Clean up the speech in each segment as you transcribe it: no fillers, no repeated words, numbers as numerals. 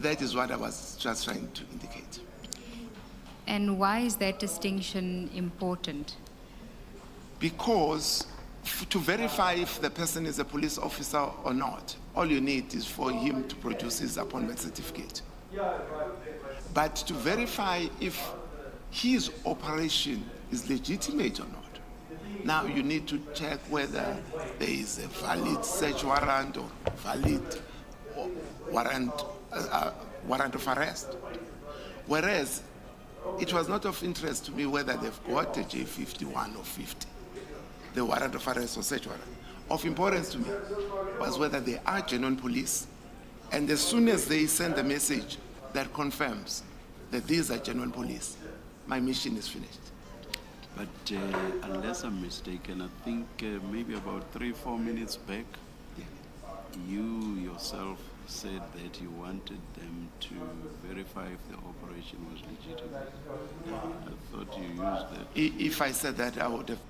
That is what I was just trying to indicate. And why is that distinction important? Because to verify if the person is a police officer or not, all you need is for him to produce his appointment certificate. But to verify if his operation is legitimate or not, now you need to check whether there is a valid search warrant or valid warrant of arrest. Whereas it was not of interest to me whether they've got a J51 or 50, the warrant of arrest or search warrant. Of importance to me was whether they are genuine police, and as soon as they send a message that confirms that these are genuine police, my mission is finished. But unless I'm mistaken, I think maybe about 3-4 minutes back, you yourself said that you wanted them to verify if the operation was legitimate. I thought you used that. If I said that, I would have.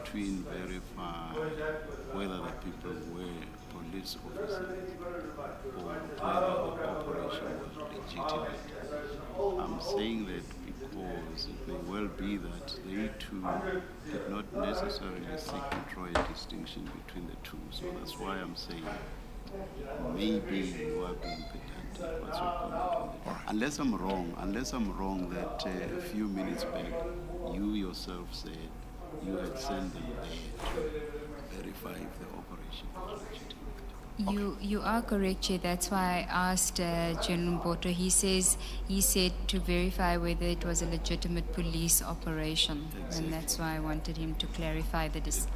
Between verify whether the people were police officers or whether the operation was legitimate. I'm saying that because it may well be that they too did not necessarily seek to draw a distinction between the two. So that's why I'm saying maybe you are being pedantic. What's your comment on that? Unless I'm wrong that a few minutes back you yourself said you had sent them there to verify if the operation was legitimate. You are correct, Chair. That's why I asked General Mboto. He said to verify whether it was a legitimate police operation, Exactly. and that's why I wanted him to clarify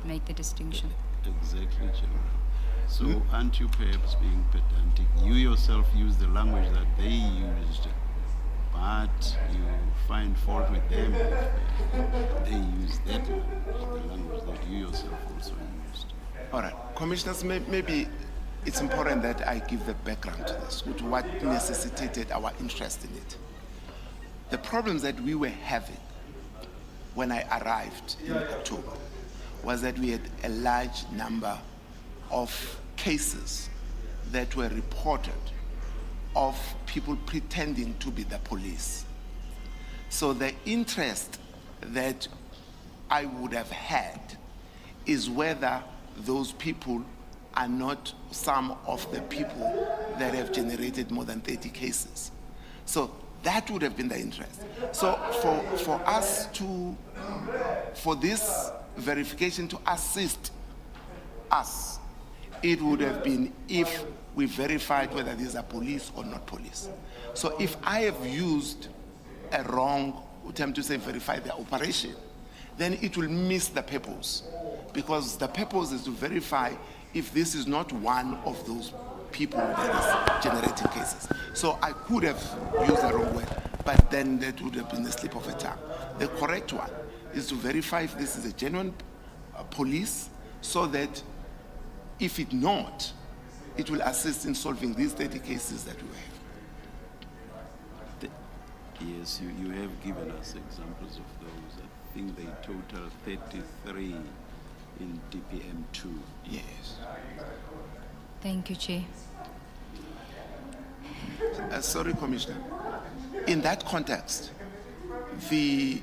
make the distinction. Exactly, General. So aren't you perhaps being pedantic? You yourself used the language that they used, but you find fault with them if they use that language, the language that you yourself also used. All right, commissioners, maybe it's important that I give the background to this, to what necessitated our interest in it. The problems that we were having when I arrived in October was that we had a large number of cases that were reported of people pretending to be the police. So the interest that I would have had is whether those people are not some of the people that have generated more than 30 cases. So that would have been the interest. So for this verification to assist us, it would have been if we verified whether these are police or not police. So if I have used a wrong attempt to say verify the operation, then it will miss the purpose, because the purpose is to verify if this is not one of those people that is generating cases. So I could have used the wrong word, but then that would have been a slip of a tongue. The correct one is to verify if this is a genuine police, so that if it not, it will assist in solving these 30 cases that we have. Yes, you have given us examples of those. I think they total 33 in DPM2. Yes. Thank you, Chair. Sorry, Commissioner. In that context, the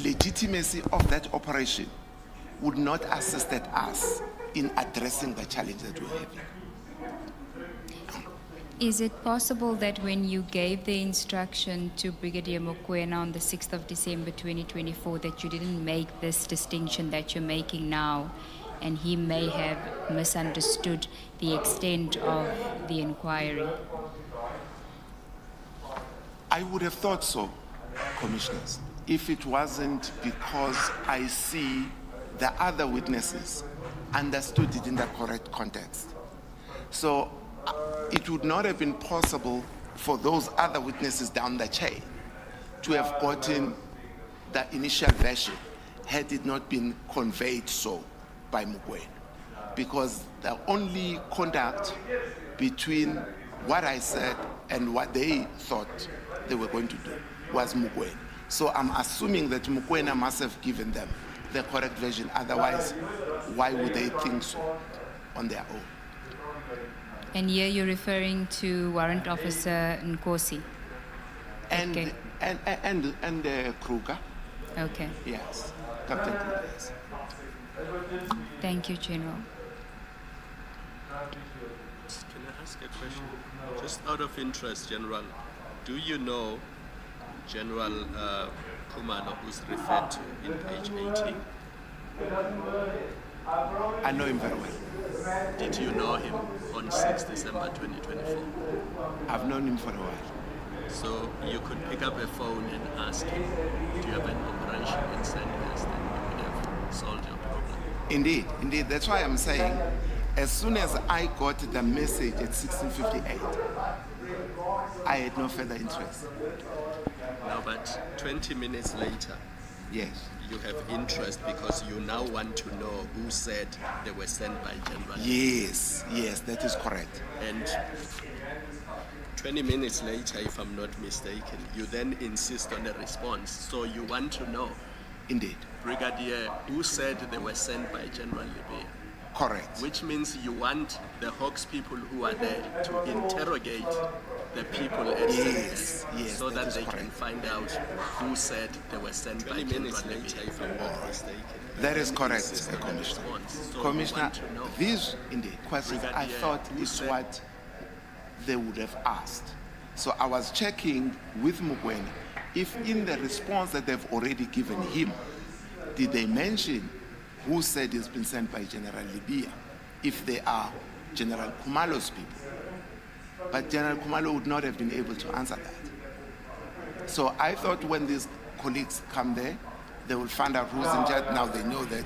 legitimacy of that operation would not assisted us in addressing the challenge that we're having. Is it possible that when you gave the instruction to Brigadier Mokoena on the 6th of December 2024 that you didn't make this distinction that you're making now, and he may have misunderstood the extent of the inquiry? I would have thought so, Commissioners, if it wasn't because I see the other witnesses understood it in the correct context. So it would not have been possible for those other witnesses down the chain to have gotten the initial version had it not been conveyed so by Mokoena, because the only contact between what I said and what they thought they were going to do was Mokoena. So I'm assuming that Mokoena must have given them the correct version. Otherwise, why would they think so on their own? And here you're referring to Warrant Officer Nkosi. And Okay. and Kruger, Okay. yes, Captain Kruger, yes. Thank you, General. Can I ask a question? Just out of interest, General, do you know General Khumalo, who's referred to in page 18? I know him very well. Did you know him on 6 December 2024? I've known him for a while. So you could pick up a phone and ask him, do you have an operation in Sandhurst? Then you would have solved your problem. Indeed, indeed. That's why I'm saying, as soon as I got the message at 1658, I had no further interest. Now, but 20 minutes later, Yes. you have interest because you now want to know who said they were sent by General. Yes, yes, that is correct. And 20 minutes later, if I'm not mistaken, you then insist on a response. So you want to know, Indeed. Brigadier, who said they were sent by General Libya? Correct. Which means you want the Hawks people who are there to interrogate the people at Yes, Sandhurst yes, so that that is they can correct. find out who said they were sent by 20 General minutes Libya. later, if I'm not mistaken. That is Then correct, insist on a Commissioner. response. So you Commissioner, want to know. these indeed questions I Brigadier, thought who is said- what they would have asked. So I was checking with Mokoena if in the response that they've already given him, did they mention who said it's been sent by General Libya, if they are General Khumalo's people. But General Khumalo would not have been able to answer that. So I thought when these colleagues come there, they will find out who's in charge. Now they know that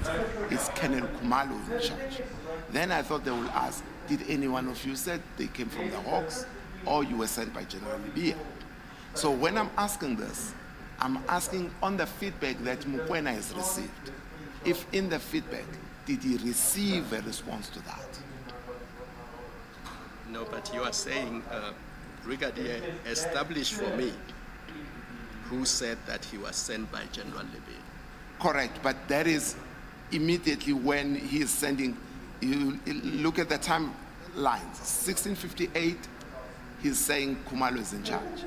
it's Colonel Khumalo in charge. Then I thought they will ask, did any one of you said they came from the Hawks or you were sent by General Libya? So when I'm asking this, I'm asking on the feedback that Mokoena has received. If in the feedback, did he receive a response to that? No, but you are saying, Brigadier, establish for me who said that he was sent by General Libya. Correct, but that is immediately when he is sending, you look at the timelines, 1658, he's saying Khumalo is in charge.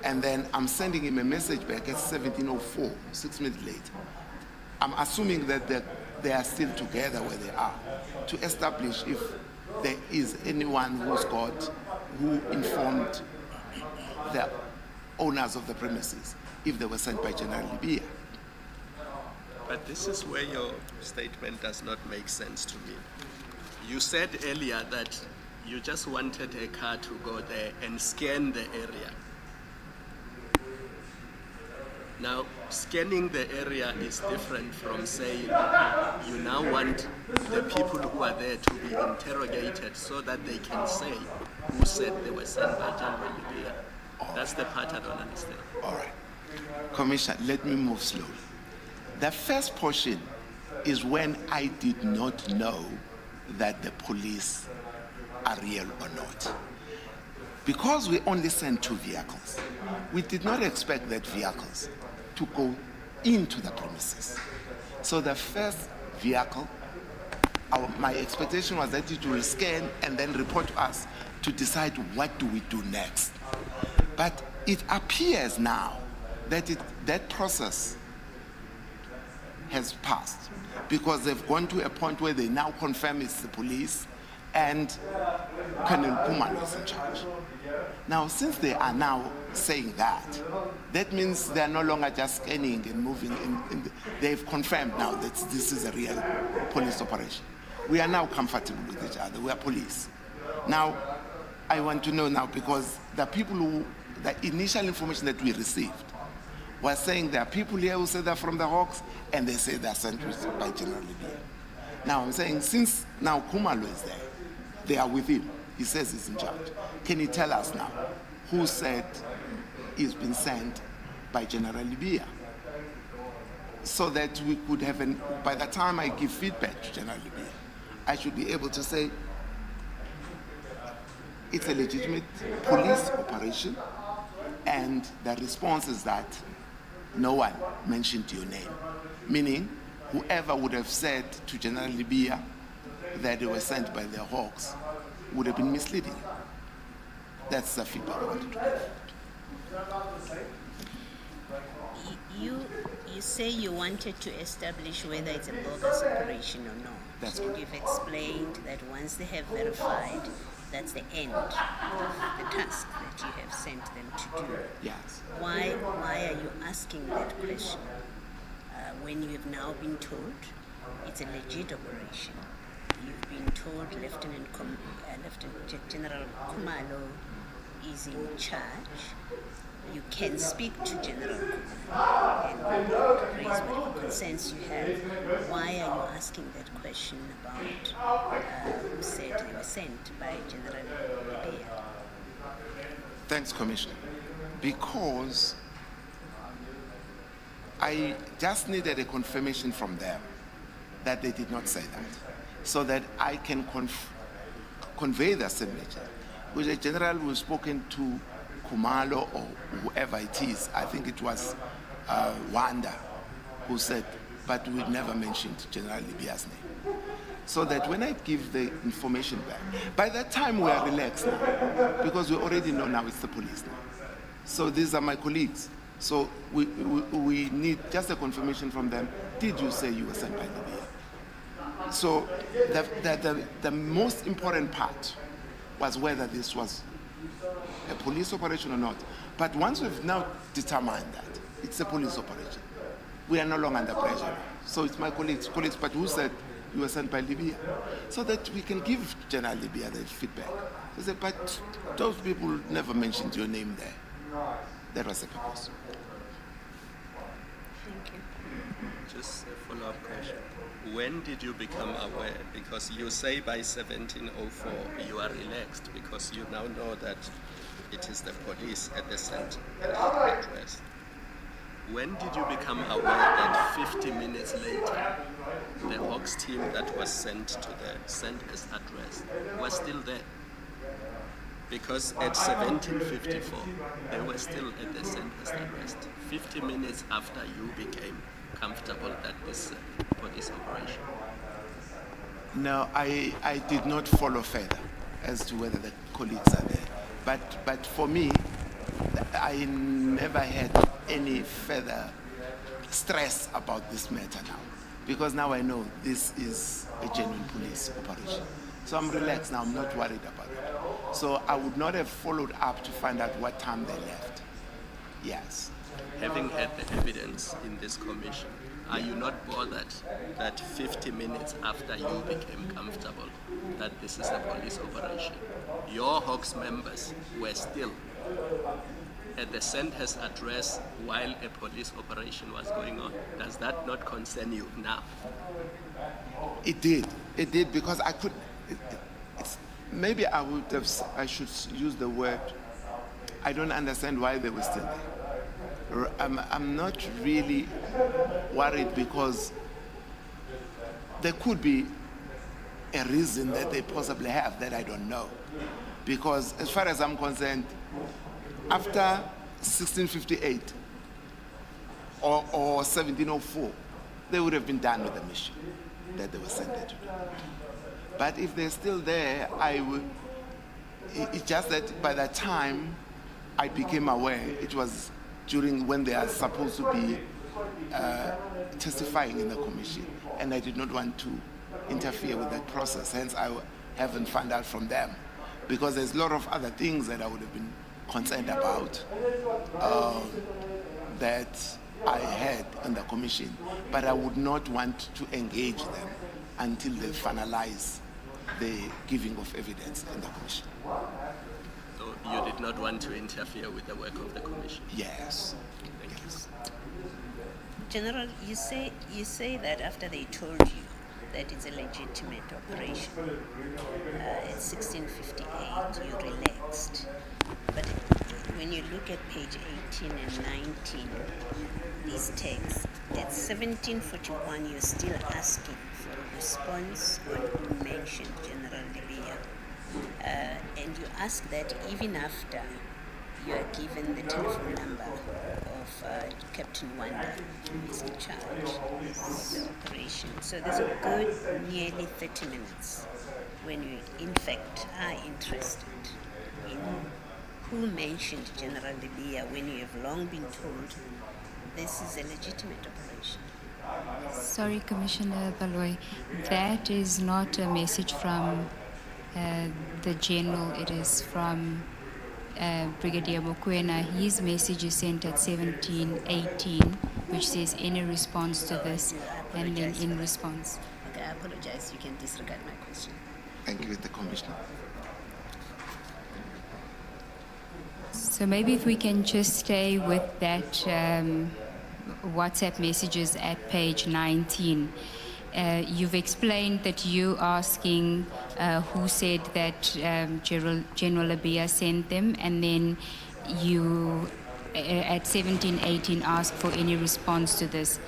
And then I'm sending him a message back at 1704, 6 minutes later. I'm assuming that they are still together where they are to establish if there is anyone who informed the owners of the premises if they were sent by General Libya. But this is where your statement does not make sense to me. You said earlier that you just wanted a car to go there and scan the area. Now, scanning the area is different from saying you now want the people who are there to be interrogated so that they can say who said they were sent by General Libya. That's the part I don't understand. All right. Commissioner, let me move slowly. The first portion is when I did not know that the police are real or not. Because we only sent 2 vehicles, we did not expect that vehicles to go into the premises. So the first vehicle, my expectation was that it will scan and then report to us to decide what do we do next. But it appears now that that process has passed because they've gone to a point where they now confirm it's the police and Colonel Khumalo is in charge. Now, since they are now saying that, that means they are no longer just scanning and moving. They've confirmed now that this is a real police operation. We are now comfortable with each other. We are police. Now, I want to know now because the initial information that we received was saying there are people here who say they're from the Hawks and they say they're sent by General Libya. Now, I'm saying since now Khumalo is there, they are with him. He says he's in charge. Can you tell us now who said he's been sent by General Libya? So that we could have, by the time I give feedback to General Libya, I should be able to say it's a legitimate police operation And the response is that no one mentioned your name, meaning whoever would have said to General Libya that they were sent by the Hawks would have been misleading. That's the feedback I wanted to give. You say you wanted to establish whether it's a bogus operation or not. That's and right. you've explained that once they have verified, that's the end of the task that you have sent them to do. Yes. Why are you asking that question when you have now been told it's a legit operation? You've been told Lieutenant General Kumalo is in charge. You can speak to General Kumalo and raise whatever concerns you have. Why are you asking that question about who said they were sent by General Libya? Thanks, Commissioner. Because I just needed a confirmation from them that they did not say that, so that I can convey the signature. With a general who's spoken to Kumalo or whoever it is, I think it was Wanda, who said, but we never mentioned General Libya's name. So that when I give the information back, by that time we are relaxed now, because we already know now it's the police now. So these are my colleagues. So we need just a confirmation from them. Did you say you were sent by Libya? So the most important part was whether this was a police operation or not. But once we've now determined that it's a police operation, we are no longer under pressure now. So it's my colleagues, but who said you were sent by Libya? So that we can give General Libya the feedback. They said, but those people never mentioned your name there. That was the purpose. Thank you. Just a follow-up question. When did you become aware? Because you say by 1704 you are relaxed because you now know that it is the police at the center address. When did you become aware that 50 minutes later the Hawks team that was sent to the center's address was still there? Because at 1754 they were still at the center's address. 50 minutes after you became comfortable that this police operation. No, I did not follow further as to whether the colleagues are there. But for me, I never had any further stress about this matter now, because now I know this is a genuine police operation. So I'm relaxed now, I'm not worried about it. So I would not have followed up to find out what time they left. Yes. Having had the evidence in this commission, are you not bothered that 50 minutes after you became comfortable that this is a police operation, your Hawks members were still at the center's address while a police operation was going on? Does that not concern you now? It did, because I could, maybe I should use the word, I don't understand why they were still there. I'm not really worried because there could be a reason that they possibly have that I don't know. Because as far as I'm concerned, after 1658 or 1704, they would have been done with the mission that they were sent there to do. But if they're still there, it's just that by that time I became aware, it was during when they are supposed to be testifying in the commission, and I did not want to interfere with that process. Hence, I haven't found out from them, because there's a lot of other things that I would have been concerned about that I had in the commission, but I would not want to engage them until they finalize the giving of evidence in the commission. So you did not want to interfere with the work of the commission? Yes. Thank you. General, you say that after they told you that it's a legitimate operation, at 1658 you relaxed. But when you look at page 18 and 19, these texts, at 1741 you're still asking for a response on who mentioned General Libya. And you ask that even after you are given the telephone number of Captain Wanda, who is in charge of the operation. So there's a good nearly 30 minutes when you, in fact, are interested in who mentioned General Libya, when you have long been told this is a legitimate operation. Sorry, Commissioner Baloy, that is not a message from the General. It is from Brigadier Mokoena. His message is sent at 17:18, which says any response to this, and then in response. Okay, I apologize. You can disregard my question. Thank you, the Commissioner. So maybe if we can just stay with that WhatsApp messages at page 19. You've explained that you asking who said that General Abia sent them, and then you at 17:18 ask for any response to this.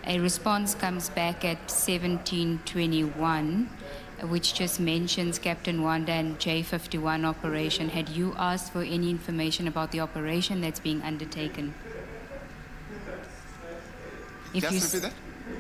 A response comes back at 17:21, which just mentions Captain Wanda and J51 operation. Had you asked for any information about the operation that's being undertaken? Just repeat that.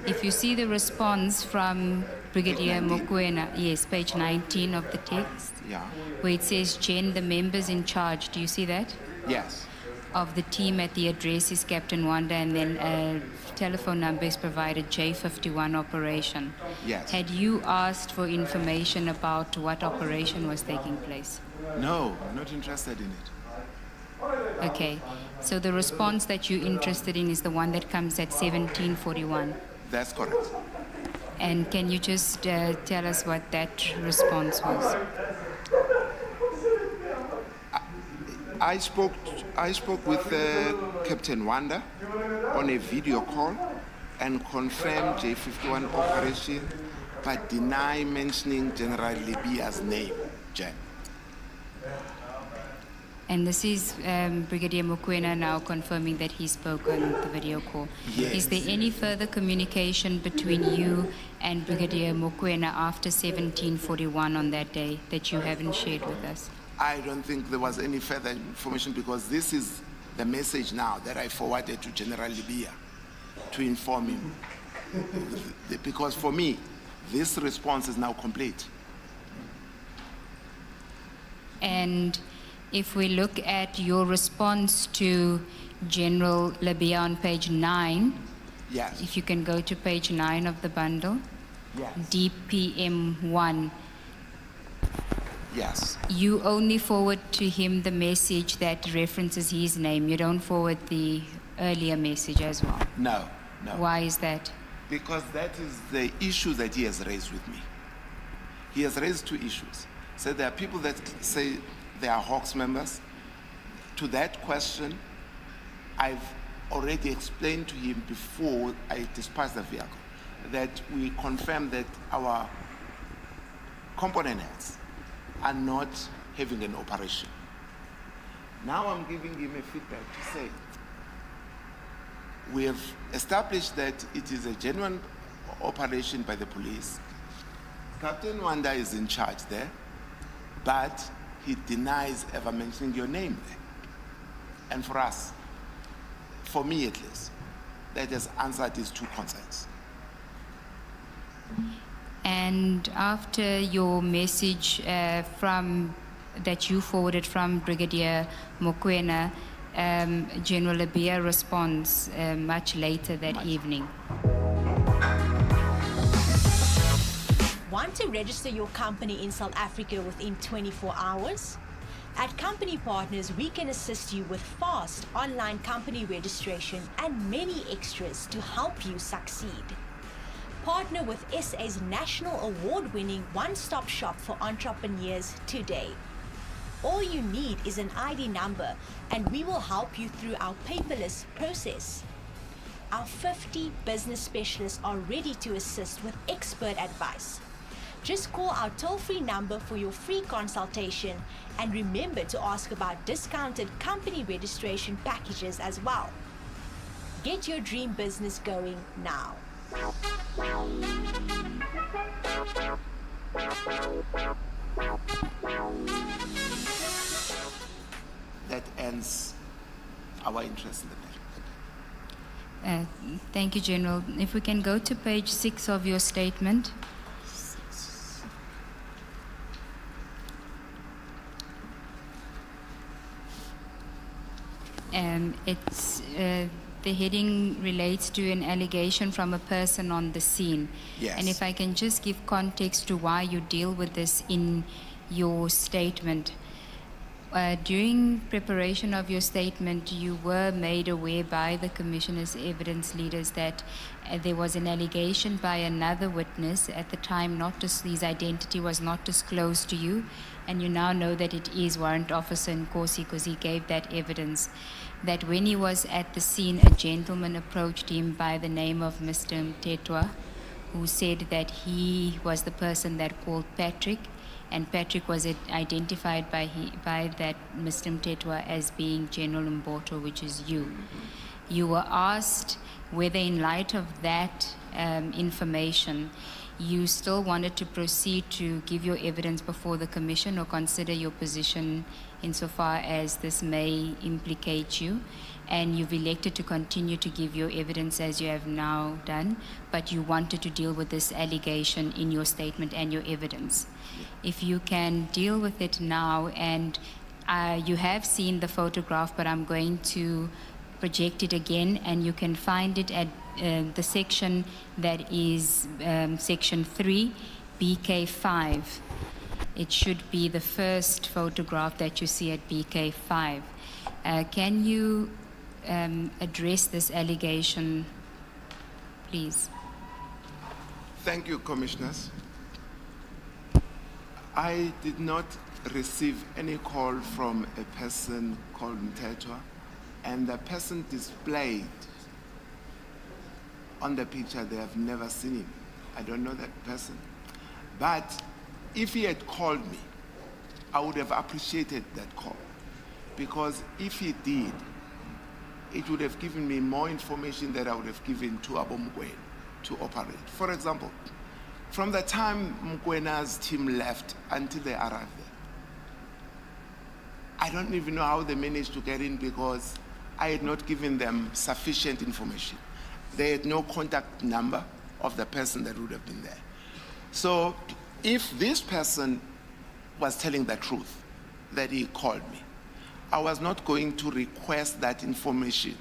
If you see the response from Brigadier Mokoena, yes, page 19 of the text, Yeah. where it says Jen, the members in charge, do you see that? Yes. Of the team at the address is Captain Wanda, and then a telephone number is provided, J51 operation. Yes. Had you asked for information about what operation was taking place? No, I'm not interested in it. Okay, so the response that you're interested in is the one that comes at 17:41. That's correct. And can you just tell us what that response was? I spoke with Captain Wanda on a video call and confirmed J51 operation, but deny mentioning General Libya's name, Jen. And this is Brigadier Mokoena now confirming that he spoke on the video call. Yes. Is there any further communication between you and Brigadier Mokoena after 17:41 on that day that you haven't shared with us? I don't think there was any further information, because this is the message now that I forwarded to General Libya to inform him. Because for me, this response is now complete. And if we look at your response to General Libya on page 9, Yes. if you can go to page 9 of the bundle, Yes. DPM1, Yes. you only forward to him the message that references his name. You don't forward the earlier message as well. No. No. Why is that? Because that is the issue that he has raised with me. He has raised two issues. So there are people that say they are Hawks members. To that question, I've already explained to him before I dispatched the vehicle that we confirm that our component heads are not having an operation. Now I'm giving him a feedback to say, we have established that it is a genuine operation by the police. Captain Wanda is in charge there, but he denies ever mentioning your name there. And for us, for me at least, that has answered these two concerns. And after your message that you forwarded from Brigadier Mokoena, General Abia responds much later that evening. Want to register your company in South Africa within 24 hours? At Company Partners, we can assist you with fast online company registration and many extras to help you succeed. Partner with SA's national award-winning one-stop shop for entrepreneurs today. All you need is an ID number and we will help you through our paperless process. Our 50 business specialists are ready to assist with expert advice. Just call our toll-free number for your free consultation and remember to ask about discounted company registration packages as well. Get your dream business going now. that ends our interest in the matter. Thank you, General. If we can go to page 6 of your statement. The heading relates to an allegation from a person on the scene. Yes. And if I can just give context to why you deal with this in your statement. During preparation of your statement, you were made aware by the Commissioner's evidence leaders that there was an allegation by another witness at the time, his identity was not disclosed to you, and you now know that it is Warrant Officer Nkosi because he gave that evidence, that when he was at the scene, a gentleman approached him by the name of Mr. Mtetwa, who said that he was the person that called Patrick, and Patrick was identified by that Mr. Mtetwa as being General Mboto, which is you. You were asked whether in light of that information, you still wanted to proceed to give your evidence before the Commission or consider your position insofar as this may implicate you, and you've elected to continue to give your evidence as you have now done, but you wanted to deal with this allegation in your statement and your evidence. If you can deal with it now, and you have seen the photograph, but I'm going to project it again, and you can find it at the section that is section 3, BK5. It should be the first photograph that you see at BK5. Can you address this allegation, please? Thank you, Commissioners. I did not receive any call from a person called Mtetwa, and the person displayed on the picture, they have never seen him. I don't know that person. But if he had called me, I would have appreciated that call. Because if he did, it would have given me more information that I would have given to Abo Mkwena to operate. For example, from the time Mkwena's team left until they arrived there, I don't even know how they managed to get in because I had not given them sufficient information. They had no contact number of the person that would have been there. So if this person was telling the truth, that he called me, I was not going to request that information,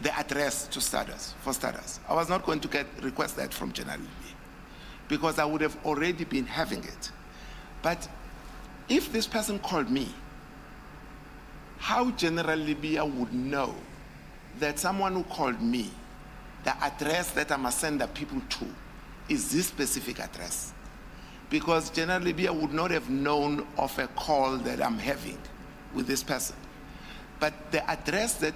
the address for starters. I was not going to request that from General Libya because I would have already been having it. But if this person called me, how General Libya would know that someone who called me, the address that I must send the people to is this specific address? Because General Libya would not have known of a call that I'm having with this person. But the address that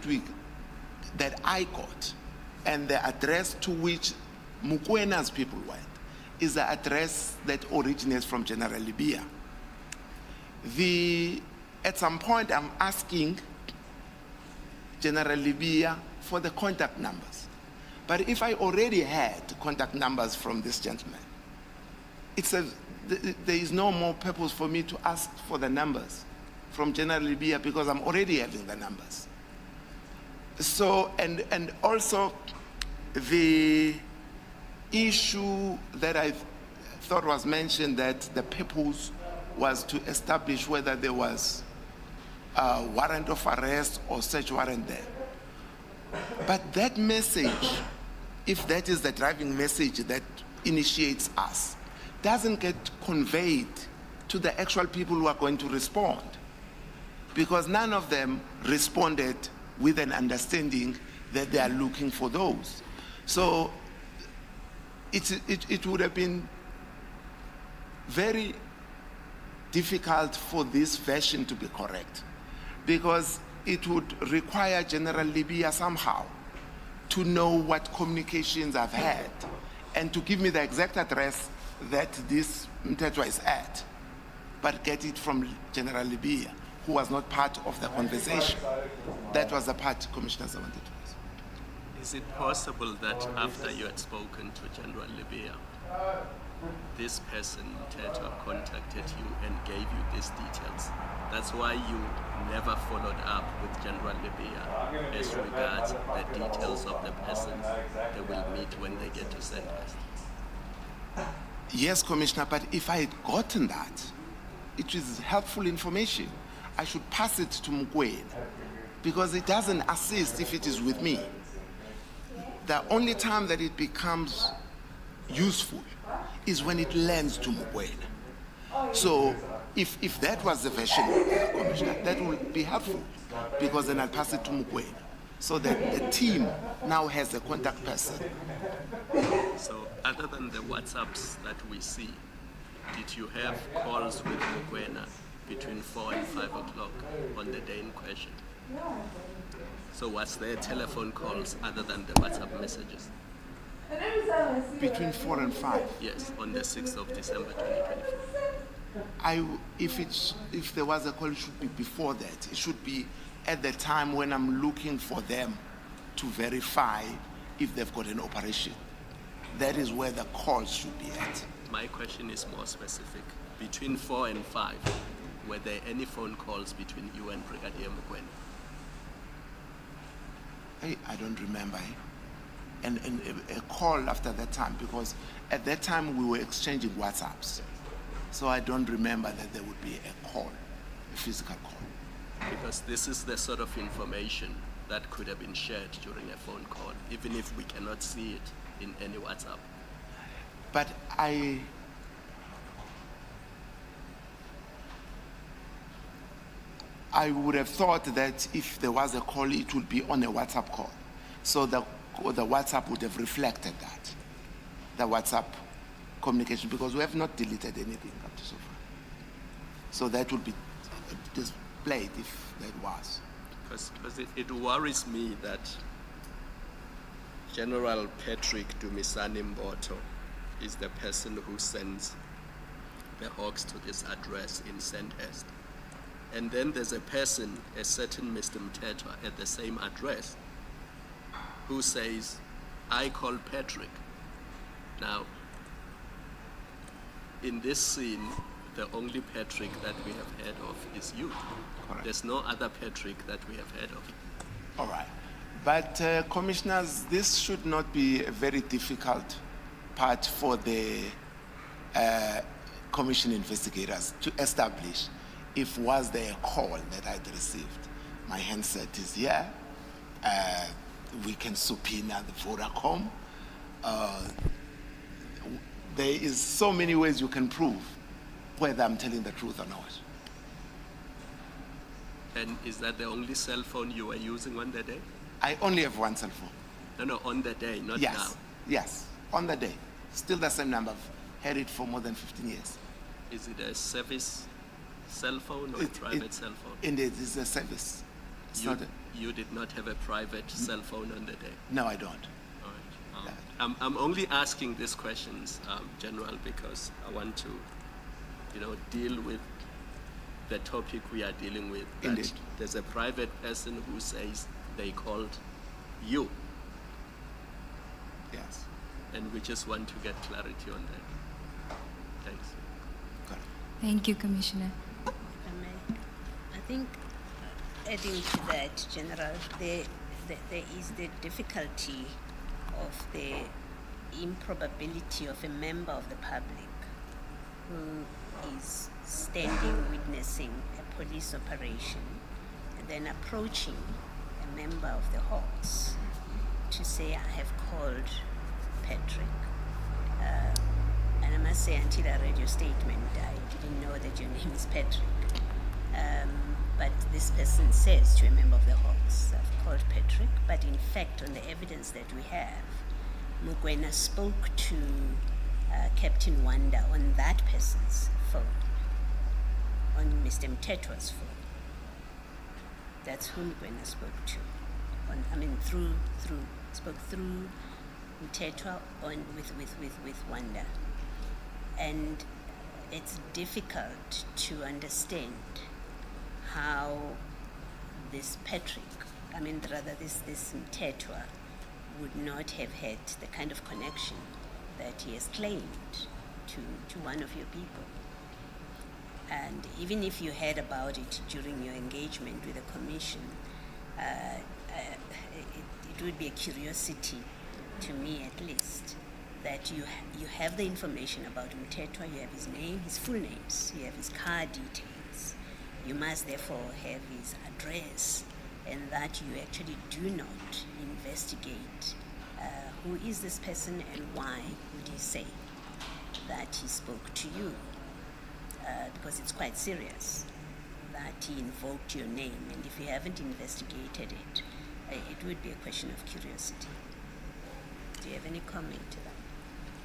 I got and the address to which Mukwena's people went is the address that originates from General Libya. At some point, I'm asking General Libya for the contact numbers. But if I already had contact numbers from this gentleman, there is no more purpose for me to ask for the numbers from General Libya because I'm already having the numbers. So, and also the issue that I thought was mentioned, that the purpose was to establish whether there was a warrant of arrest or search warrant there. But that message, if that is the driving message that initiates us, doesn't get conveyed to the actual people who are going to respond, because none of them responded with an understanding that they are looking for those. So it would have been very difficult for this version to be correct, because it would require General Libya somehow to know what communications I've had and to give me the exact address that this Mtetwa is at, but get it from General Libya, who was not part of the conversation. That was the part, Commissioners, I wanted to ask. Is it possible that after you had spoken to General Libya, this person, Mtetwa, contacted you and gave you these details? That's why you never followed up with General Libya as regards the details of the persons they will meet when they get to Sandhurst. Yes, Commissioner, but if I had gotten that, it is helpful information. I should pass it to Mkwena because it doesn't assist if it is with me. The only time that it becomes useful is when it lands to Mkwena. So if that was the version, Commissioner, that would be helpful because then I'll pass it to Mkwena so that the team now has a contact person. So other than the WhatsApps that we see, did you have calls with Mkwena between 4 and 5 o'clock on the day in question? So was there telephone calls other than the WhatsApp messages? Between 4 and 5? Yes, on the 6th of December 2024. If there was a call, it should be before that. It should be at the time when I'm looking for them to verify if they've got an operation. That is where the calls should be at. My question is more specific. Between 4 and 5, were there any phone calls between you and Brigadier Mkwena? I don't remember. And a call after that time, because at that time we were exchanging WhatsApps. So I don't remember that there would be a call, a physical call. Because this is the sort of information that could have been shared during a phone call, even if we cannot see it in any WhatsApp. But I would have thought that if there was a call, it would be on a WhatsApp call. So the WhatsApp would have reflected that, the WhatsApp communication, because we have not deleted anything up to so far. So that would be displayed if that was. Because it worries me that General Patrick Dumisani Mboto is the person who sends the Hawks to this address in Sandhurst. And then there's a person, a certain Mr. Mtetwa, at the same address who says, I call Patrick. Now, in this scene, the only Patrick that we have heard of is you. Correct. There's no other Patrick that we have heard of. All right. But commissioners, this should not be a very difficult part for the commission investigators to establish if was there a call that I'd received. My handset is here. We can subpoena the Vodacom. There is so many ways you can prove whether I'm telling the truth or not. And is that the only cell phone you were using on the day? I only have one cell phone. No, on the day, not Yes, now. yes, on the day. Still the same number. I've had it for more than 15 years. Is it a service cell phone or a private cell phone? Indeed, it's a service. It's not a, You did not have a private cell phone on the day? no, I don't. All right. I'm only asking these questions, General, because I want to, deal with the topic we are dealing with. That Indeed. There's a private person who says they called you, Yes. and we just want to get clarity on that. Thanks. Correct. Thank you, Commissioner. I think adding to that, General, there is the difficulty of the improbability of a member of the public who is standing witnessing a police operation and then approaching a member of the Hawks to say, I have called Patrick. And I must say, until I read your statement, I didn't know that your name is Patrick. But this person says to a member of the Hawks, I've called Patrick, but in fact, on the evidence that we have, Mkwena spoke to Captain Wanda on that person's phone, on Mr. Mtetwa's phone. That's who Mkwena spoke to. Spoke through Mtetwa with Wanda. And it's difficult to understand how this Patrick, this Mtetwa, would not have had the kind of connection that he has claimed to one of your people. And even if you heard about it during your engagement with the commission, it would be a curiosity, to me at least, that you have the information about Mthethwa, you have his name, his full names, you have his car details. You must therefore have his address, and that you actually do not investigate who is this person and why would he say that he spoke to you, because it's quite serious that he invoked your name, and if you haven't investigated it, it would be a question of curiosity. Do you have any comment to that?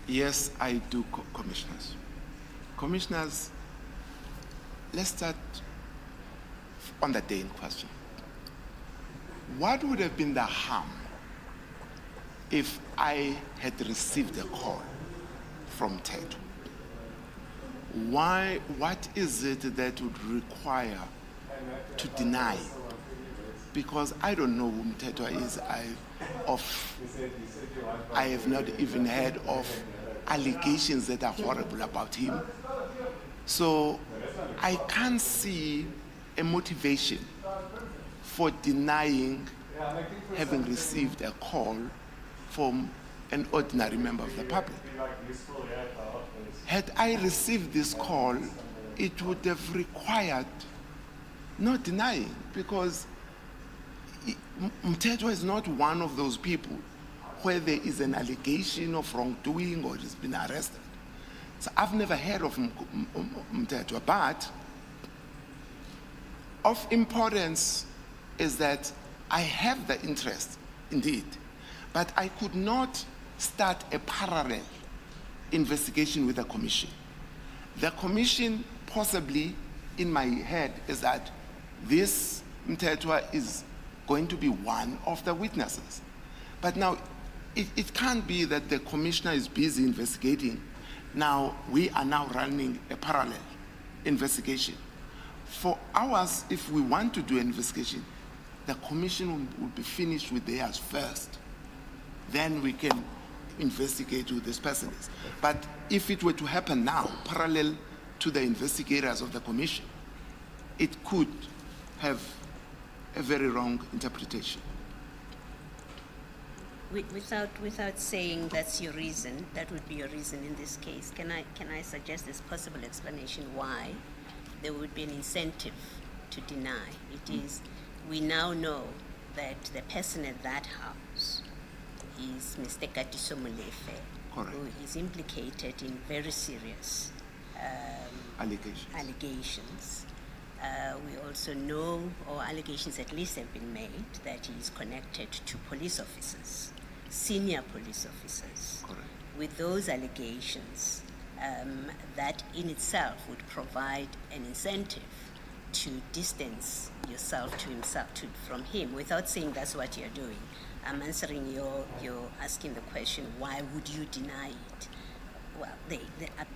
Yes, I do, commissioners. Commissioners, let's start on the day in question. What would have been the harm if I had received a call from Mthethwa? What is it that would require to deny? Because I don't know who Mthethwa is. I have not even heard of allegations that are horrible about him. So I can't see a motivation for denying having received a call from an ordinary member of the public. Had I received this call, it would have required no denying, because Mthethwa is not one of those people where there is an allegation of wrongdoing or he's been arrested. So I've never heard of Mthethwa, but of importance is that I have the interest, indeed, but I could not start a parallel investigation with the commission. The commission, possibly in my head, is that this Mthethwa is going to be one of the witnesses. But now, it can't be that the commissioner is busy investigating. Now, we are now running a parallel investigation. For ours, if we want to do an investigation, the commission will be finished with theirs first. Then we can investigate who this person is. But if it were to happen now, parallel to the investigators of the commission, it could have a very wrong interpretation. Without saying that's your reason, that would be your reason in this case, can I suggest this possible explanation why there would be an incentive to deny? It is, we now know that the person at that house is Mr. Katiso Molefe, Correct. who is implicated in very serious allegations. We also know, or allegations at least have been made, that he is connected to police officers, senior police officers. Correct. With those allegations, that in itself would provide an incentive to distance yourself from him, without saying that's what you're doing. I'm answering you're asking the question, why would you deny it? Well,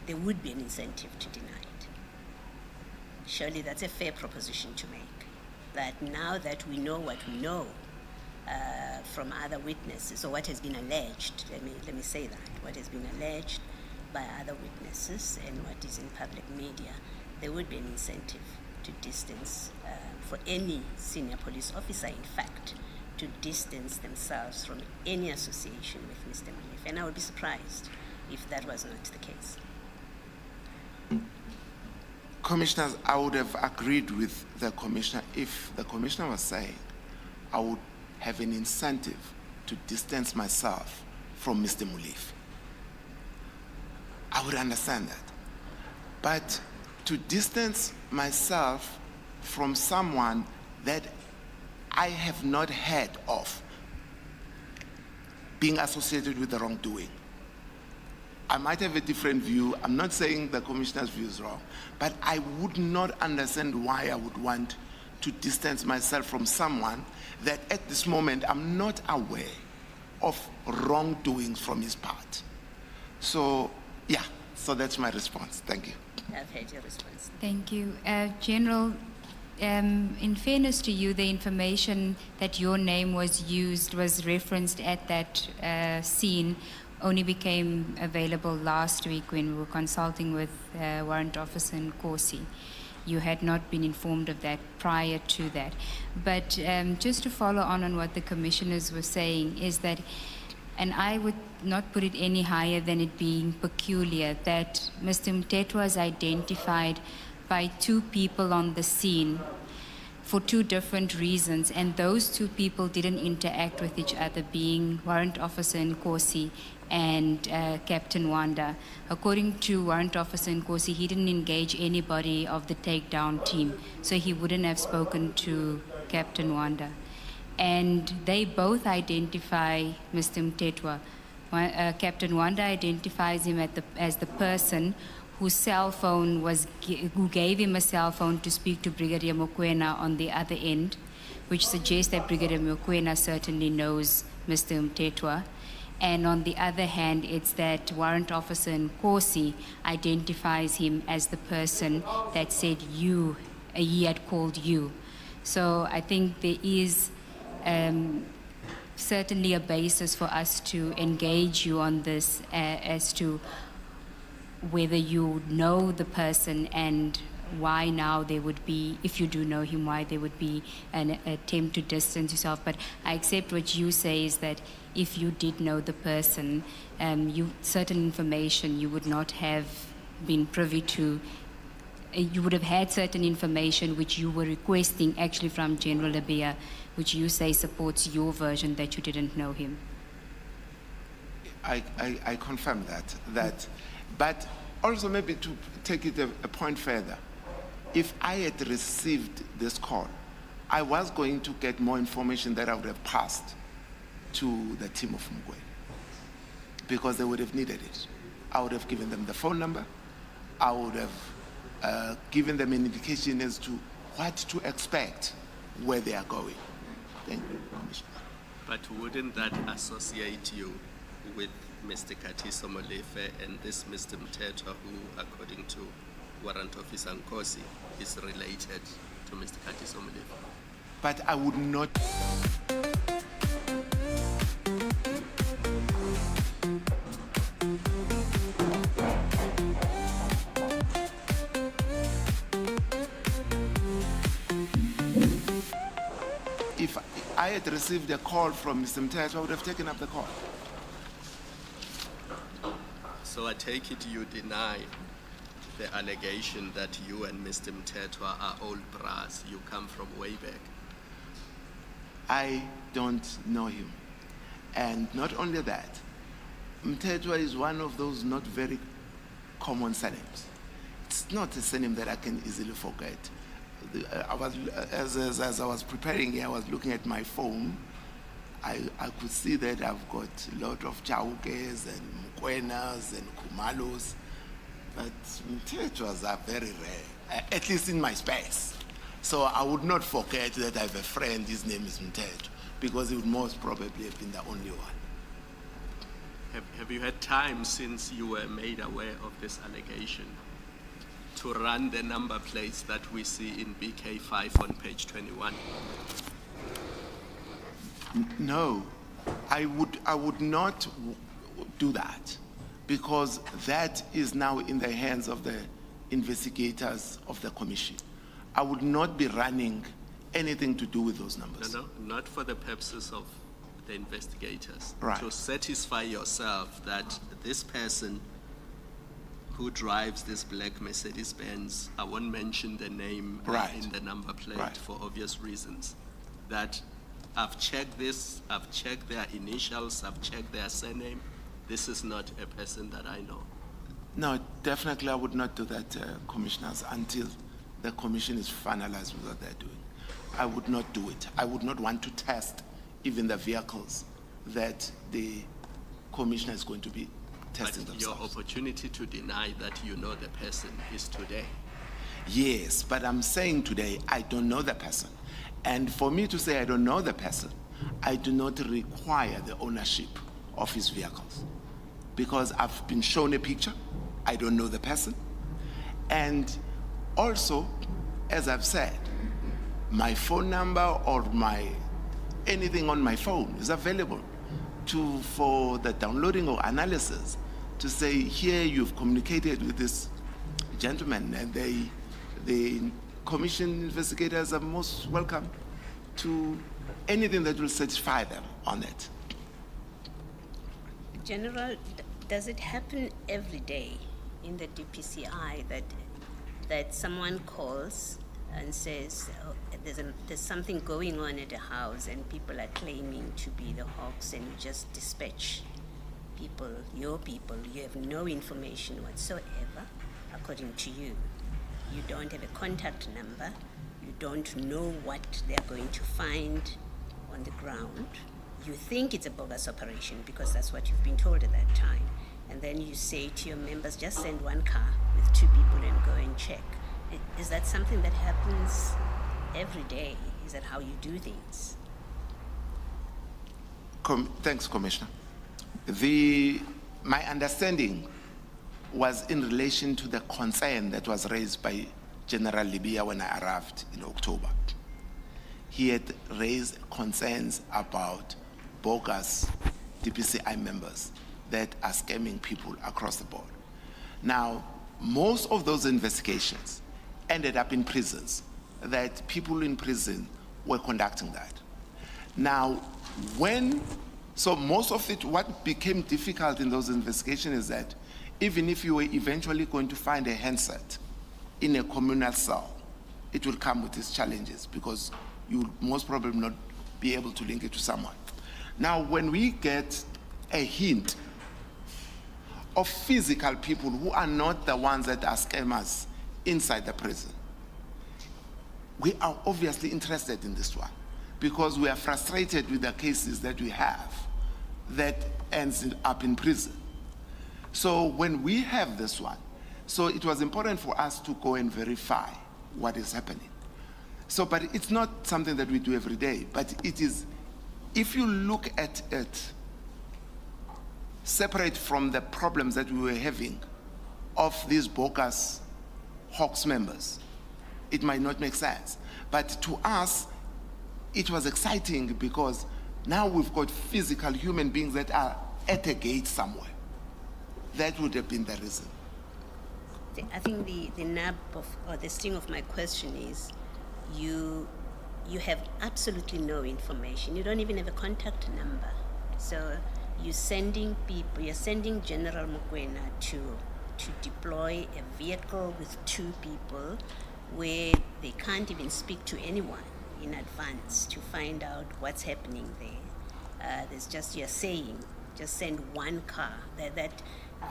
there would be an incentive to deny it. Surely that's a fair proposition to make, that now that we know what we know from other witnesses, or what has been alleged, let me say that, what has been alleged by other witnesses and what is in public media, there would be an incentive to distance, for any senior police officer, in fact, to distance themselves from any association with Mr. Molefe. And I would be surprised if that was not the case. Commissioners, I would have agreed with the commissioner if the commissioner was saying I would have an incentive to distance myself from Mr. Molefe. I would understand that. But to distance myself from someone that I have not heard of being associated with the wrongdoing, I might have a different view. I'm not saying the commissioner's view is wrong, but I would not understand why I would want to distance myself from someone that at this moment I'm not aware of wrongdoings from his part. So, yeah, so that's my response. Thank you. I've heard your response. Thank you. General, in fairness to you, the information that your name was used, was referenced at that scene, only became available last week when we were consulting with Warrant Officer Nkosi. You had not been informed of that prior to that. But just to follow on what the commissioners were saying is that, and I would not put it any higher than it being peculiar, that Mr. Mthethwa was identified by two people on the scene for two different reasons, and those two people didn't interact with each other, being Warrant Officer Nkosi and Captain Wanda. According to Warrant Officer Nkosi, he didn't engage anybody of the takedown team, so he wouldn't have spoken to Captain Wanda. And they both identify Mr. Mthethwa. Captain Wanda identifies him as the person whose cell phone who gave him a cell phone to speak to Brigadier Mokoena on the other end, which suggests that Brigadier Mokoena certainly knows Mr. Mthethwa. And on the other hand, it's that Warrant Officer Nkosi identifies him as the person that said he had called you. So I think there is certainly a basis for us to engage you on this as to whether you know the person and why now there would be, if you do know him, why there would be an attempt to distance yourself. But I accept what you say is that if you did know the person, certain information you would not have been privy to. You would have had certain information which you were requesting actually from General Lebeya, which you say supports your version that you didn't know him. I confirm that. But also maybe to take it a point further, if I had received this call, I was going to get more information that I would have passed to the team of Mugwe, because they would have needed it. I would have given them the phone number. I would have given them an indication as to what to expect, where they are going. Thank you, Commissioner. But wouldn't that associate you with Mr. Katiso Molefe and this Mr. Mthethwa, who, according to Warrant Officer Nkosi, is related to Mr. Katiso Molefe? But I would not. If I had received a call from Mr. Mthethwa, I would have taken up the call. So I take it you deny the allegation that you and Mr. Mthethwa are old brass. You come from way back. I don't know him. And not only that, Mthethwa is one of those not very common surnames. It's not a surname that I can easily forget. As I was preparing here, I was looking at my phone. I could see that I've got a lot of Chaukes and Mukwenas and Kumalos, but Mthethwas are very rare, at least in my space. So I would not forget that I have a friend, his name is Mthethwa, because he would most probably have been the only one. Have you had time since you were made aware of this allegation to run the number plates that we see in BK5 on page 21? No, I would not do that, because that is now in the hands of the investigators of the commission. I would not be running anything to do with those numbers. No, not for the purposes of the investigators. Right. To satisfy yourself that this person who drives this black Mercedes-Benz, I won't mention the name in the number plate for obvious reasons, that I've checked this, I've checked their initials, I've checked their surname. This is not a person that I know. No, definitely I would not do that, commissioners, until the commission is finalized with what they're doing. I would not do it. I would not want to test even the vehicles that the commissioner is going to be testing But themselves. your opportunity to deny that you know the person is today. Yes, but I'm saying today I don't know the person. And for me to say I don't know the person, I do not require the ownership of his vehicles, because I've been shown a picture, I don't know the person. And also, as I've said, my phone number or anything on my phone is available for the downloading or analysis to say, here you've communicated with this gentleman, and the commission investigators are most welcome to anything that will satisfy them on it. General, does it happen every day in the DPCI that someone calls and says, oh, there's something going on at the house and people are claiming to be the Hawks, and you just dispatch people, your people, you have no information whatsoever, according to you. You don't have a contact number, you don't know what they're going to find on the ground. You think it's a bogus operation because that's what you've been told at that time. And then you say to your members, just send one car with 2 people and go and check. Is that something that happens every day? Is that how you do things? Thanks, Commissioner. My understanding was in relation to the concern that was raised by General Libya when I arrived in October. He had raised concerns about bogus DPCI members that are scamming people across the board. Now, most of those investigations ended up in prisons, that people in prison were conducting that. Now, so most of it, what became difficult in those investigations is that even if you were eventually going to find a handset in a communal cell, it will come with its challenges because you will most probably not be able to link it to someone. Now, when we get a hint of physical people who are not the ones that are scammers inside the prison, we are obviously interested in this one because we are frustrated with the cases that we have that ends up in prison. So when we have this one, so it was important for us to go and verify what is happening. So, but it's not something that we do every day, but it is, if you look at it separate from the problems that we were having of these bogus Hawks members, it might not make sense. But to us, it was exciting because now we've got physical human beings that are at a gate somewhere. That would have been the reason. I think the nub of, or the sting of my question is, you have absolutely no information. You don't even have a contact number. So you're sending General Mokoena to deploy a vehicle with 2 people where they can't even speak to anyone in advance to find out what's happening there. There's just, you're saying, just send 1 car.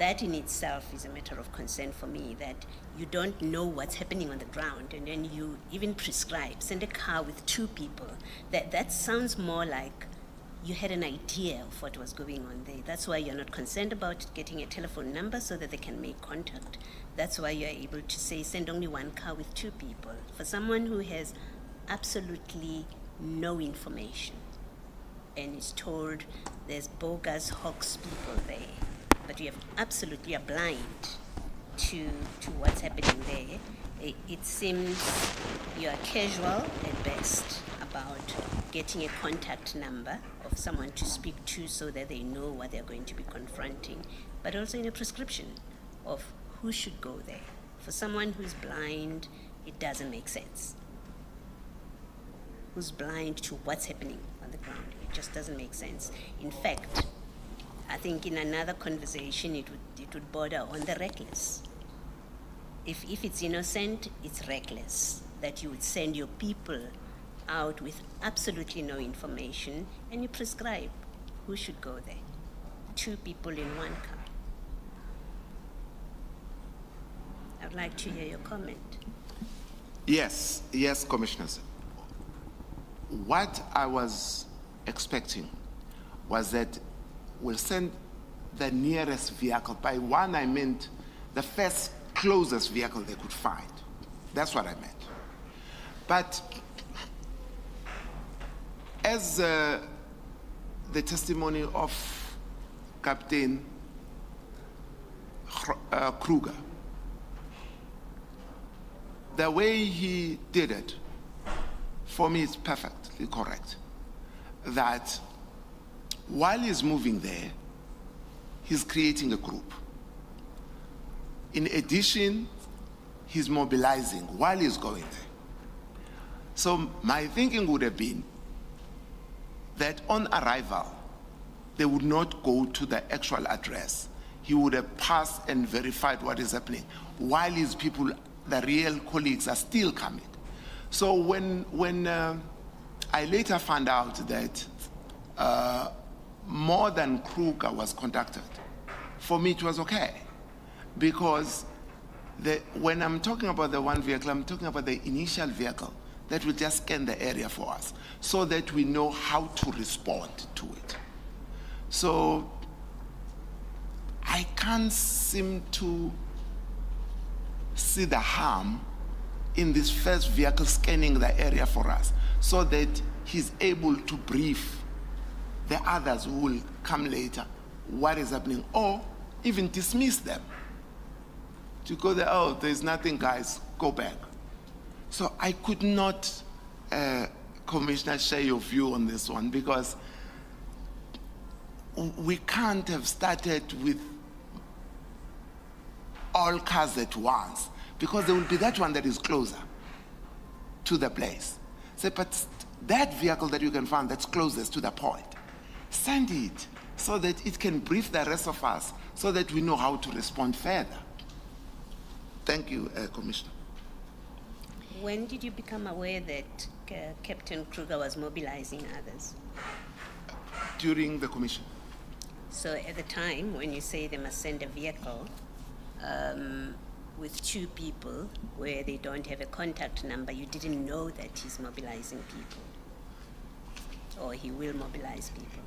That in itself is a matter of concern for me, that you don't know what's happening on the ground, and then you even prescribe, send a car with 2 people. That sounds more like you had an idea of what was going on there. That's why you're not concerned about getting a telephone number so that they can make contact. That's why you're able to say, send only 1 car with 2 people. For someone who has absolutely no information and is told there's bogus Hawks people there, but you absolutely are blind to what's happening there, it seems you are casual at best about getting a contact number of someone to speak to so that they know what they're going to be confronting, but also in a prescription of who should go there. For someone who's blind, it doesn't make sense. Who's blind to what's happening on the ground, it just doesn't make sense. In fact, I think in another conversation it would border on the reckless. If it's innocent, it's reckless that you would send your people out with absolutely no information and you prescribe who should go there. 2 people in 1 car. I'd like to hear your comment. Yes, Commissioners. What I was expecting was that we'll send the nearest vehicle. By 1, I meant the first closest vehicle they could find. That's what I meant. But as the testimony of Captain Kruger, the way he did it, for me, is perfectly correct. That while he's moving there, he's creating a group. In addition, he's mobilizing while he's going there. So my thinking would have been that on arrival, they would not go to the actual address. He would have passed and verified what is happening while his people, the real colleagues, are still coming. So when I later found out that more than Kruger was contacted, for me it was okay. Because when I'm talking about the one vehicle, I'm talking about the initial vehicle that will just scan the area for us so that we know how to respond to it. So I can't seem to see the harm in this first vehicle scanning the area for us so that he's able to brief the others who will come later what is happening, or even dismiss them. To go there, oh, there's nothing, guys, go back. So I could not, Commissioner, share your view on this one, because we can't have started with all cars at once, because there will be that one that is closer to the place. Say, but that vehicle that you can find that's closest to the point, send it so that it can brief the rest of us so that we know how to respond further. Thank you, Commissioner. When did you become aware that Captain Kruger was mobilizing others? During the commission. So at the time, when you say they must send a vehicle with 2 people where they don't have a contact number, you didn't know that he's mobilizing people, or he will mobilize people?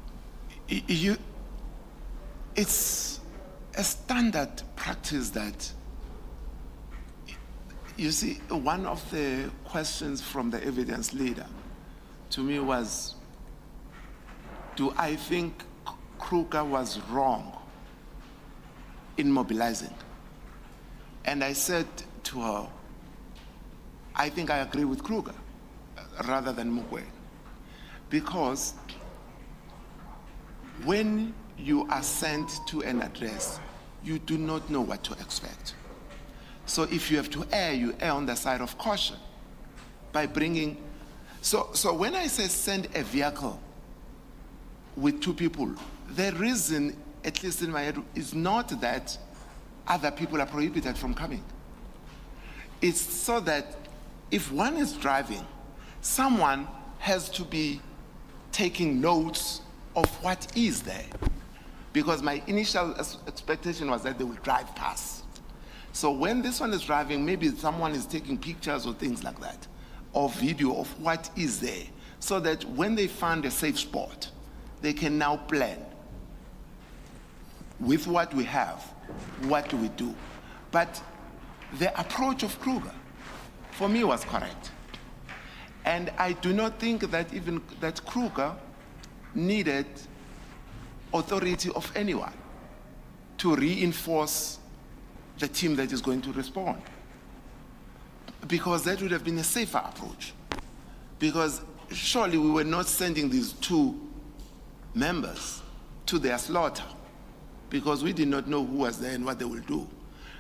It's a standard practice that, you see, one of the questions from the evidence leader to me was, do I think Kruger was wrong in mobilizing? And I said to her, I think I agree with Kruger rather than Mugwe. Because when you are sent to an address, you do not know what to expect. So if you have to err, you err on the side of caution by bringing. So when I say send a vehicle with 2 people, the reason, at least in my head, is not that other people are prohibited from coming. It's so that if one is driving, someone has to be taking notes of what is there. Because my initial expectation was that they will drive past. So when this one is driving, maybe someone is taking pictures or things like that, or video of what is there, so that when they find a safe spot, they can now plan with what we have, what do we do. But the approach of Kruger, for me, was correct. And I do not think that even that Kruger needed authority of anyone to reinforce the team that is going to respond. Because that would have been a safer approach. Because surely we were not sending these 2 members to their slaughter, because we did not know who was there and what they will do.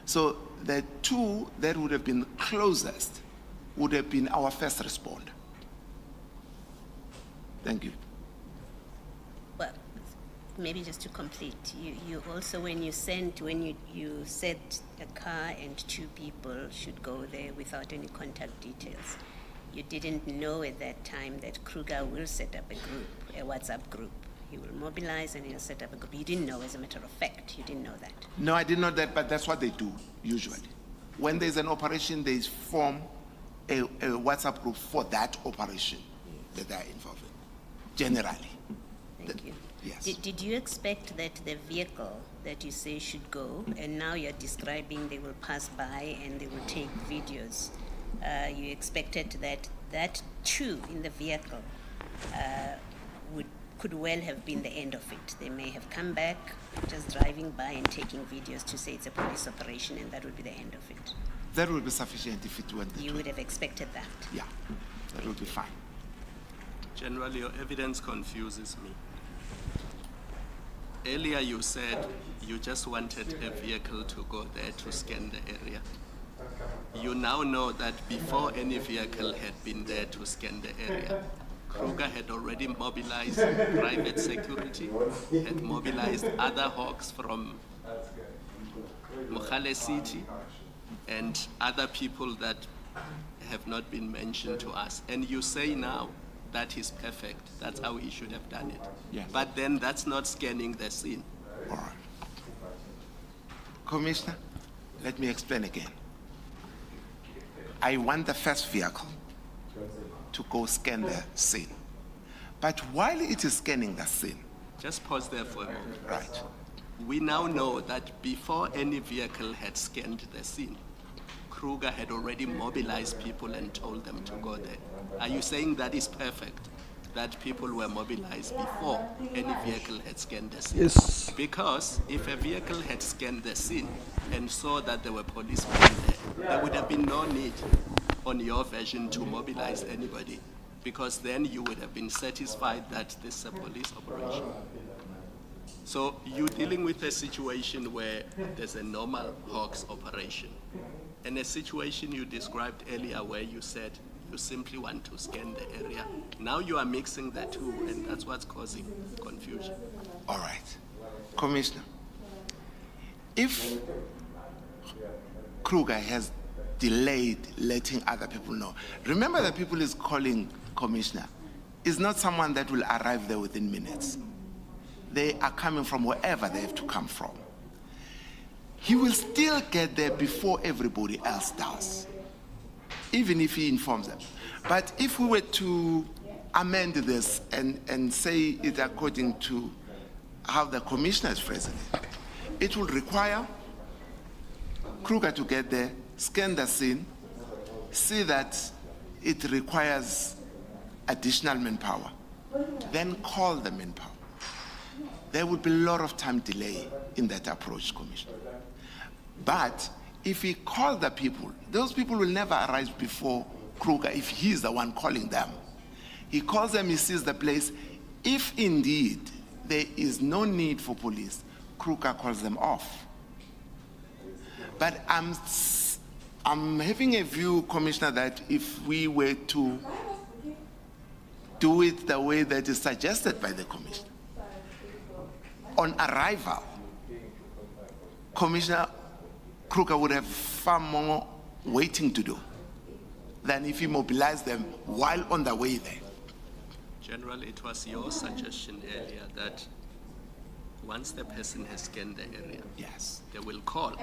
So the 2 that would have been closest would have been our first responder. Thank you. Well, maybe just to complete, you also, when you said a car and 2 people should go there without any contact details, you didn't know at that time that Kruger will set up a group, a WhatsApp group. He will mobilize and he'll set up a group. You didn't know, as a matter of fact, you didn't know that. No, I didn't know that, but that's what they do, usually. When there's an operation, they form a WhatsApp group for that operation that they're involved in, generally. Thank you. Yes. Did you expect that the vehicle that you say should go, and now you're describing they will pass by and they will take videos, you expected that 2 in the vehicle could well have been the end of it? They may have come back just driving by and taking videos to say it's a police operation, and that would be the end of it. That would be sufficient if it went. You would have expected that? Yeah, that would be fine. Generally, your evidence confuses me. Earlier you said you just wanted a vehicle to go there to scan the area. You now know that before any vehicle had been there to scan the area, Kruger had already mobilized private security, had mobilized other hawks from Mogale City and other people that have not been mentioned to us. And you say now that is perfect. That's how he should have done it. Yes. But then that's not scanning the scene. All right. Commissioner, let me explain again. I want the first vehicle to go scan the scene. But while it is scanning the scene, Just pause there for a moment. right, We now know that before any vehicle had scanned the scene, Kruger had already mobilized people and told them to go there. Are you saying that is perfect? That people were mobilized before any vehicle had scanned the scene? Yes. Because if a vehicle had scanned the scene and saw that there were policemen there would have been no need on your version to mobilize anybody, because then you would have been satisfied that this is a police operation. So you're dealing with a situation where there's a normal Hawks operation, and a situation you described earlier where you said you simply want to scan the area. Now you are mixing the two, and that's what's causing confusion. all right. Commissioner, if Kruger has delayed letting other people know, remember the people he's calling Commissioner is not someone that will arrive there within minutes. They are coming from wherever they have to come from. He will still get there before everybody else does, even if he informs them. But if we were to amend this and say it according to how the commissioner is phrasing it will require Kruger to get there, scan the scene, see that it requires additional manpower, then call the manpower. There would be a lot of time delay in that approach, Commissioner. But if he calls the people, those people will never arrive before Kruger if he's the one calling them. He calls them, he sees the place. If indeed there is no need for police, Kruger calls them off. But I'm having a view, Commissioner, that if we were to do it the way that is suggested by the Commissioner, on arrival, Commissioner Kruger would have far more waiting to do than if he mobilized them while on the way there. General, it was your suggestion earlier that once the person has scanned the area, Yes, they will call.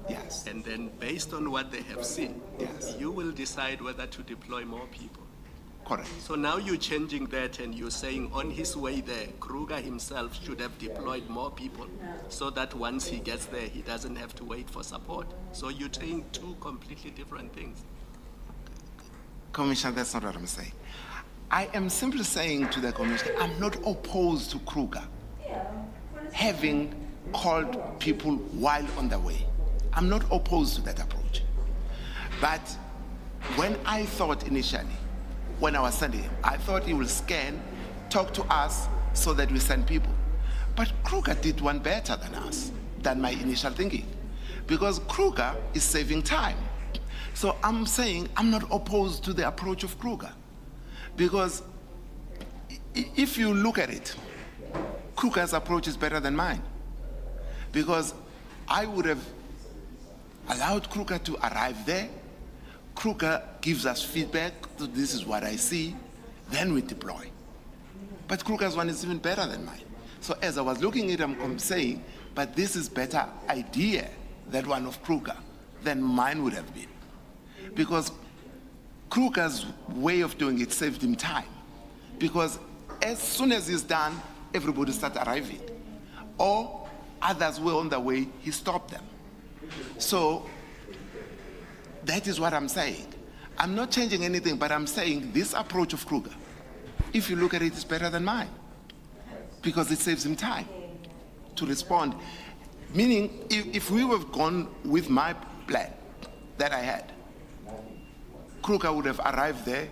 yes, And then based on what they have seen, Yes. you will decide whether to deploy more people. correct. So now you're changing that and you're saying on his way there, Kruger himself should have deployed more people so that once he gets there, he doesn't have to wait for support. So you're saying two completely different things. Commissioner, that's not what I'm saying. I am simply saying to the Commissioner, I'm not opposed to Kruger having called people while on the way. I'm not opposed to that approach. But when I thought initially, when I was sending him, I thought he will scan, talk to us so that we send people. But Kruger did one better than us, than my initial thinking, because Kruger is saving time. So I'm saying I'm not opposed to the approach of Kruger, because if you look at it, Kruger's approach is better than mine, because I would have allowed Kruger to arrive there. Kruger gives us feedback, this is what I see, then we deploy. But Kruger's one is even better than mine. So as I was looking at it, I'm saying, but this is better idea, that one of Kruger, than mine would have been. Because Kruger's way of doing it saved him time. Because as soon as he's done, everybody starts arriving. Or others were on the way, he stopped them. So that is what I'm saying. I'm not changing anything, but I'm saying this approach of Kruger, if you look at it, is better than mine, because it saves him time to respond. Meaning, if we would have gone with my plan that I had, Kruger would have arrived there,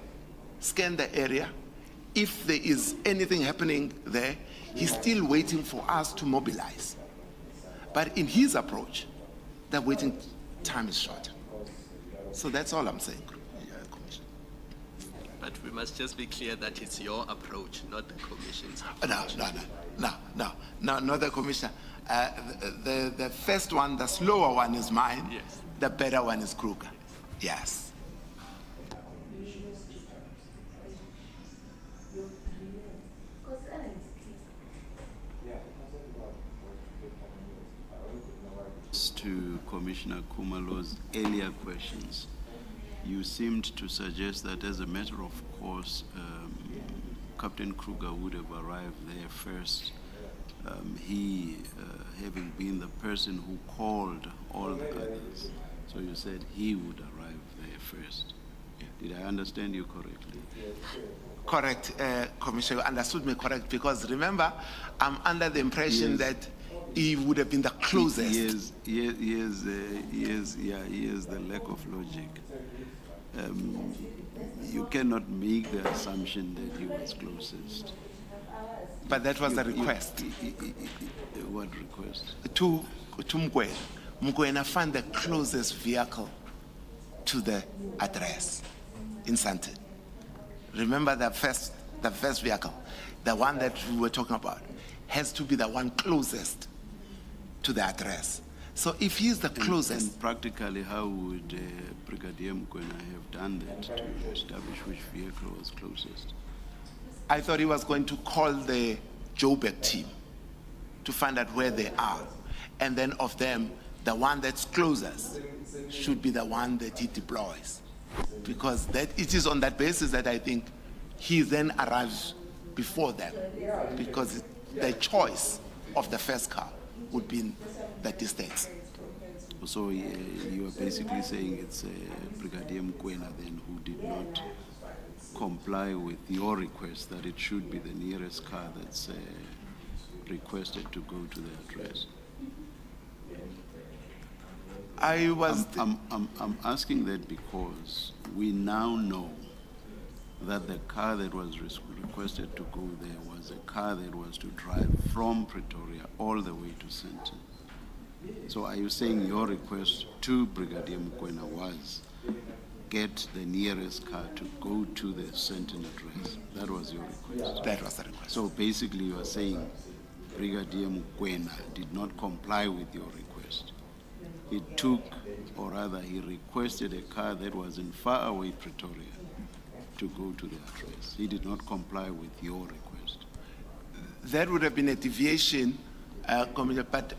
scanned the area. If there is anything happening there, He's still waiting for us to mobilize. But in his approach, the waiting time is shorter. So that's all I'm saying, Commissioner. But we must just be clear that it's your approach, not the Commission's approach. No, not the Commissioner. The first one, the slower one is mine. Yes. The better one is Kruger. Yes. To Commissioner Kumalo's earlier questions, you seemed to suggest that as a matter of course, Captain Kruger would have arrived there first, he having been the person who called all the others. So you said he would arrive there first. Did I understand you correctly? Correct, Commissioner, you understood me correct, because remember, I'm under the impression that he would have been the closest. Here's the lack of logic. You cannot make the assumption that he was closest. But that was the request. What request? To Mkwena. Mkwena found the closest vehicle to the address in Sandton. Remember the first vehicle, the one that we were talking about, has to be the one closest to the address. So if he's the closest... And practically, how would Brigadier Mkwena have done that to establish which vehicle was closest? I thought he was going to call the Joburg team to find out where they are. And then of them, the one that's closest should be the one that he deploys. Because that it is on that basis that I think he then arrives before them. Because the choice of the first car would be in the distance. So you are basically saying it's Brigadier Mkwena then who did not comply with your request that it should be the nearest car that's requested to go to the address. I'm asking that because we now know that the car that was requested to go there was a car that was to drive from Pretoria all the way to Sandton. So are you saying your request to Brigadier Mkwena was get the nearest car to go to the Sandton address? That was your request? That was the request. So basically you are saying Brigadier Mkwena did not comply with your request. He took, or rather he requested a car that was in faraway Pretoria to go to the address. He did not comply with your request. That would have been a deviation, but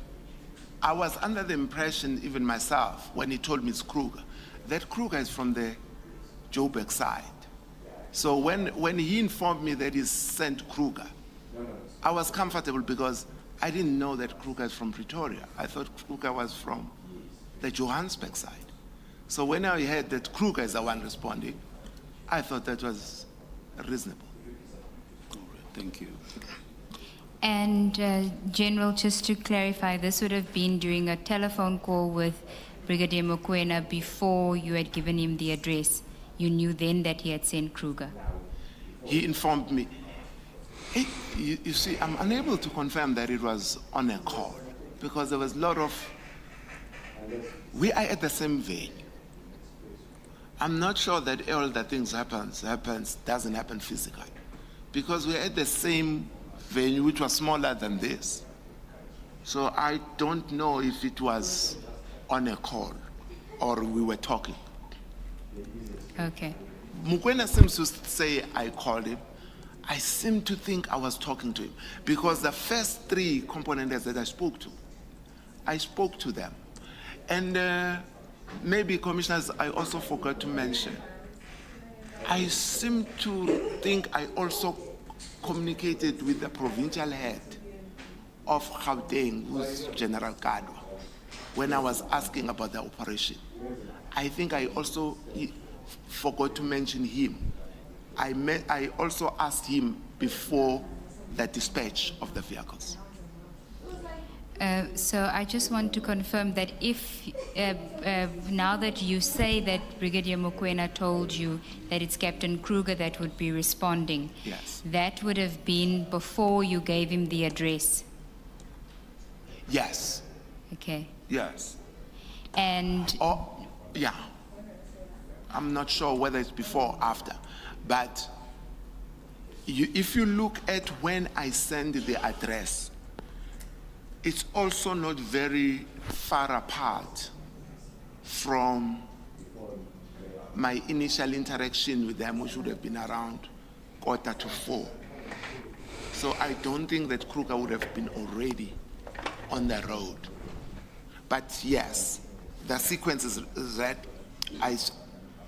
I was under the impression, even myself, when he told me it's Kruger, that Kruger is from the Joburg side. So when he informed me that he sent Kruger, I was comfortable because I didn't know that Kruger is from Pretoria. I thought Kruger was from the Johannesburg side. So when I heard that Kruger is the one responding, I thought that was reasonable. All right, thank you. And General, just to clarify, this would have been during a telephone call with Brigadier Mkwena before you had given him the address. You knew then that he had sent Kruger. He informed me. Hey, you see, I'm unable to confirm that it was on a call because there was a lot of... We are at the same vein. I'm not sure that all the things doesn't happen physically because we're at the same venue, which was smaller than this. So I don't know if it was on a call or we were talking. Okay. Mkwena seems to say I called him. I seem to think I was talking to him because the first three components that I spoke to them. And maybe, commissioners, I also forgot to mention, I seem to think I also communicated with the provincial head of Gauteng, who's General Kadwa, when I was asking about the operation. I think I also forgot to mention him. I also asked him before the dispatch of the vehicles. So I just want to confirm that if, now that you say that Brigadier Mokoena told you that it's Captain Kruger that would be responding, Yes. that would have been before you gave him the address. Yes. Okay. Yes. And Yeah. I'm not sure whether it's before or after, but if you look at when I send the address, it's also not very far apart from my initial interaction with them, which would have been around 3:45. So I don't think that Kruger would have been already on the road. But yes, the sequence is that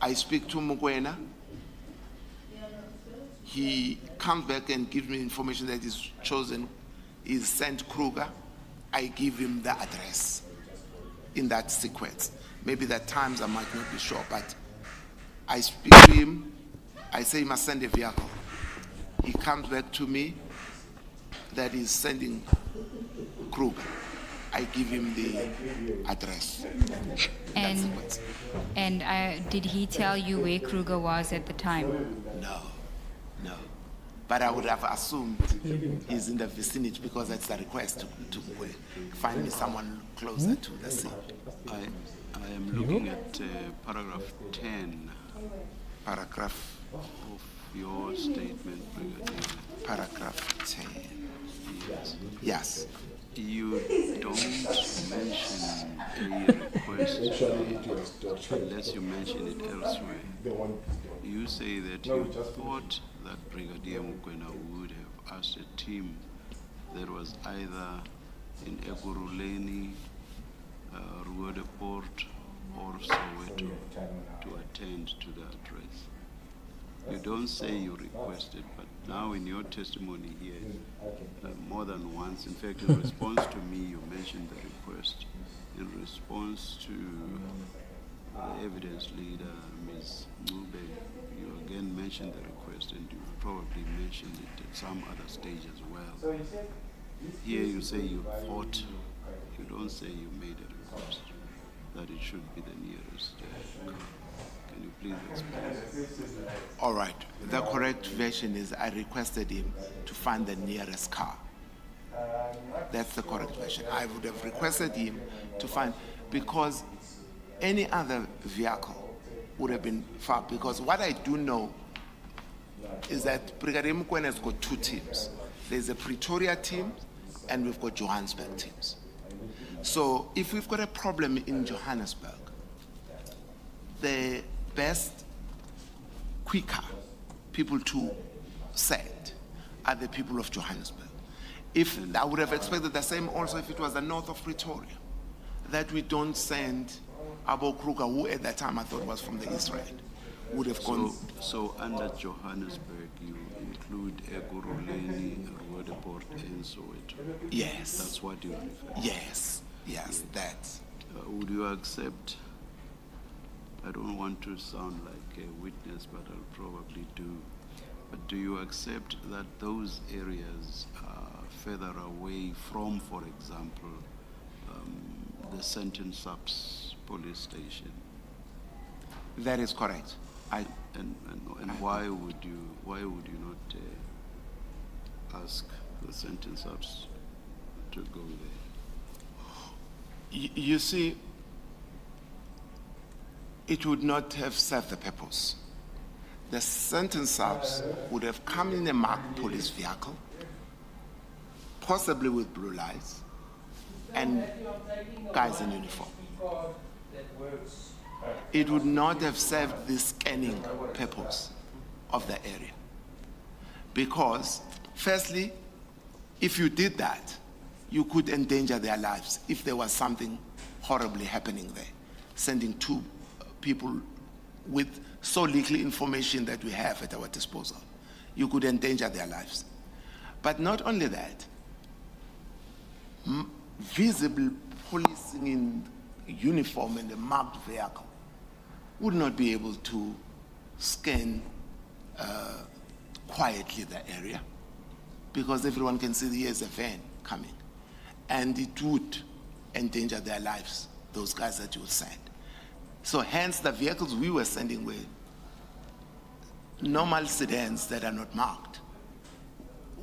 I speak to Mokoena. He comes back and gives me information that is chosen, is sent Kruger. I give him the address in that sequence. Maybe the times I might not be sure, but I speak to him. I say he must send a vehicle. He comes back to me that he's sending Kruger. I give him the address. And did he tell you where Kruger was at the time? No. But I would have assumed he's in the vicinity because that's the request to find me someone closer to the scene. I am looking at paragraph 10 Paragraph of your statement, Brigadier. Paragraph 10. Yes. Yes. You don't mention a request unless you mention it elsewhere. You say that you thought that Brigadier Mokoena would have asked a team that was either in Ekurhuleni, Ruodeport, or Soweto to attend to the address. You don't say you requested, but now in your testimony here, more than once, in fact, in response to me, you mentioned the request. In response to the evidence leader, Ms. Mube, you again mentioned the request, and you probably mentioned it at some other stage as well. Here you say you thought, you don't say you made a request, that it should be the nearest car. Can you please explain? All right. The correct version is I requested him to find the nearest car. That's the correct version. I would have requested him to find, because any other vehicle would have been far. Because what I do know is that Brigadier Mokoena has got two teams. There's a Pretoria team and we've got Johannesburg teams. So if we've got a problem in Johannesburg, the best, quicker people to send are the people of Johannesburg. If I would have expected the same also if it was the north of Pretoria, that we don't send Abo Kruger, who at that time I thought was from the Israel, would have gone. So under Johannesburg, you include Ekurhuleni, Ruodeport, and Soweto. Yes. That's what you refer. Yes, that. Would you accept? I don't want to sound like a witness, but I'll probably do. But do you accept that those areas are further away from, for example, the Sentin Subs police station? That is correct. And why would you not ask the Sentin Subs to go there? You see, it would not have served the purpose. The sentence subs would have come in a marked police vehicle, possibly with blue lights, and guys in uniform. It would not have served the scanning purpose of the area. Because, firstly, if you did that, you could endanger their lives if there was something horribly happening there, sending two people with so little information that we have at our disposal. You could endanger their lives. But not only that, visible policing in uniform and a marked vehicle would not be able to scan quietly the area because everyone can see here's a van coming. and it would endanger their lives, those guys that you would send. So hence the vehicles we were sending were normal sedans that are not marked,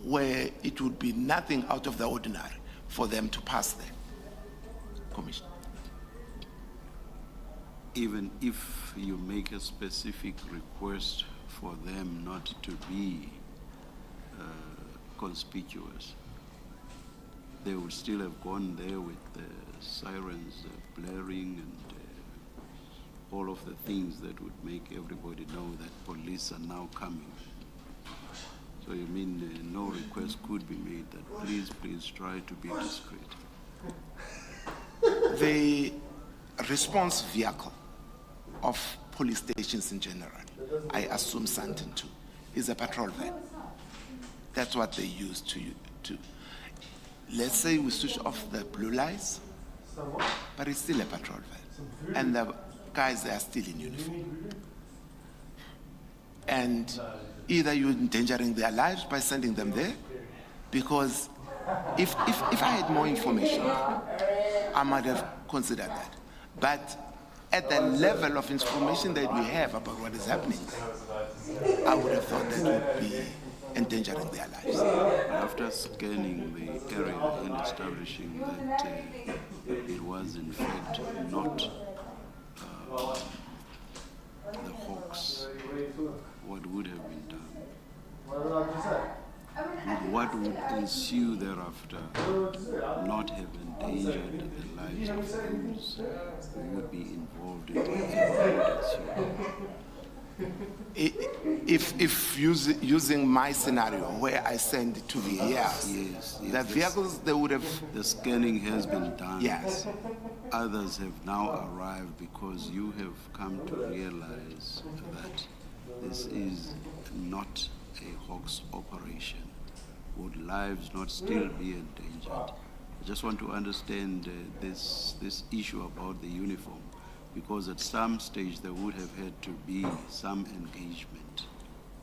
where it would be nothing out of the ordinary for them to pass there. Commissioner. Even if you make a specific request for them not to be conspicuous, they would still have gone there with the sirens blaring and all of the things that would make everybody know that police are now coming. So you mean no request could be made that please try to be discreet? The response vehicle of police stations in general, I assume Santon too, is a patrol van. That's what they use to. Let's say we switch off the blue lights, but it's still a patrol van. And the guys are still in uniform. And either you're endangering their lives by sending them there, because if I had more information, I might have considered that. But at the level of information that we have about what is happening, I would have thought that would be endangering their lives. After scanning the area and establishing that it was in fact not the Hawks, what would have been done? What would ensue thereafter not have endangered the lives of those who would be involved in the If using my scenario where I send to VARs, yes, the vehicles they would have. The scanning has been done. Yes. Others have now arrived because you have come to realize that this is not a Hawks operation. Would lives not still be endangered? I just want to understand this issue about the uniform, because at some stage there would have had to be some engagement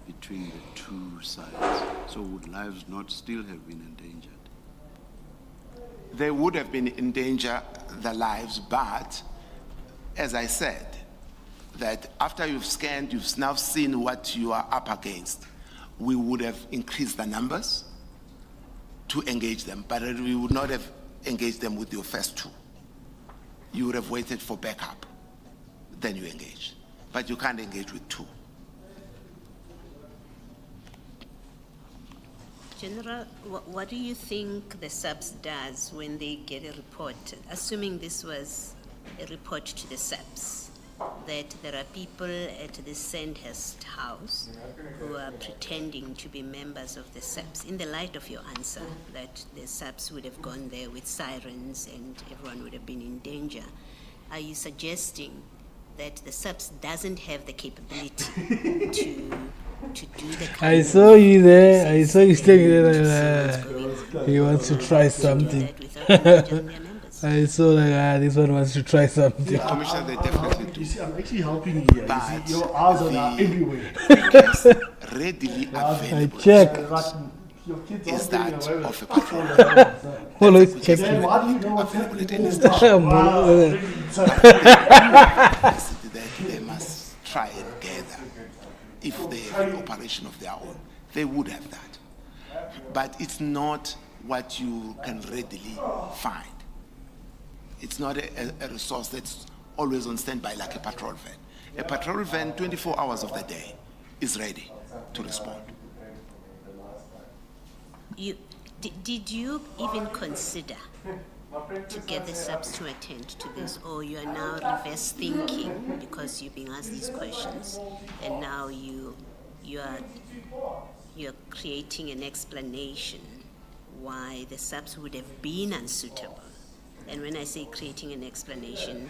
between the two sides. So would lives not still have been endangered? They would have been in danger, the lives, but as I said, that after you've scanned, you've now seen what you are up against. We would have increased the numbers to engage them, but we would not have engaged them with your first two. You would have waited for backup, then you engage. But you can't engage with two. General, what do you think the SAPS does when they get a report, assuming this was a report to the SAPS, that there are people at the Sandhurst house who are pretending to be members of the SAPS, in the light of your answer that the SAPS would have gone there with sirens and everyone would have been in danger, are you suggesting that the SAPS doesn't have the capability to do the kind I saw you there. I saw you standing there. He wants to try something. I saw like this one wants to try something. Commissioner, they definitely do. You see, I'm actually helping you here. But You see, your eyes are everywhere. readily I available check. Your kids is are that staying away of a with patrol. Always check. Then why do you know what's Available at happening? any station. That they must try and gather. If they have an operation of their own, they would have that. But it's not what you can readily find. It's not a resource that's always on standby like a patrol van. A patrol van, 24 hours of the day, is ready to respond. Did you even consider to get the SAPS to attend to this, or you are now reverse thinking because you're being asked these questions, and now you're creating an explanation why the SAPS would have been unsuitable? And when I say creating an explanation,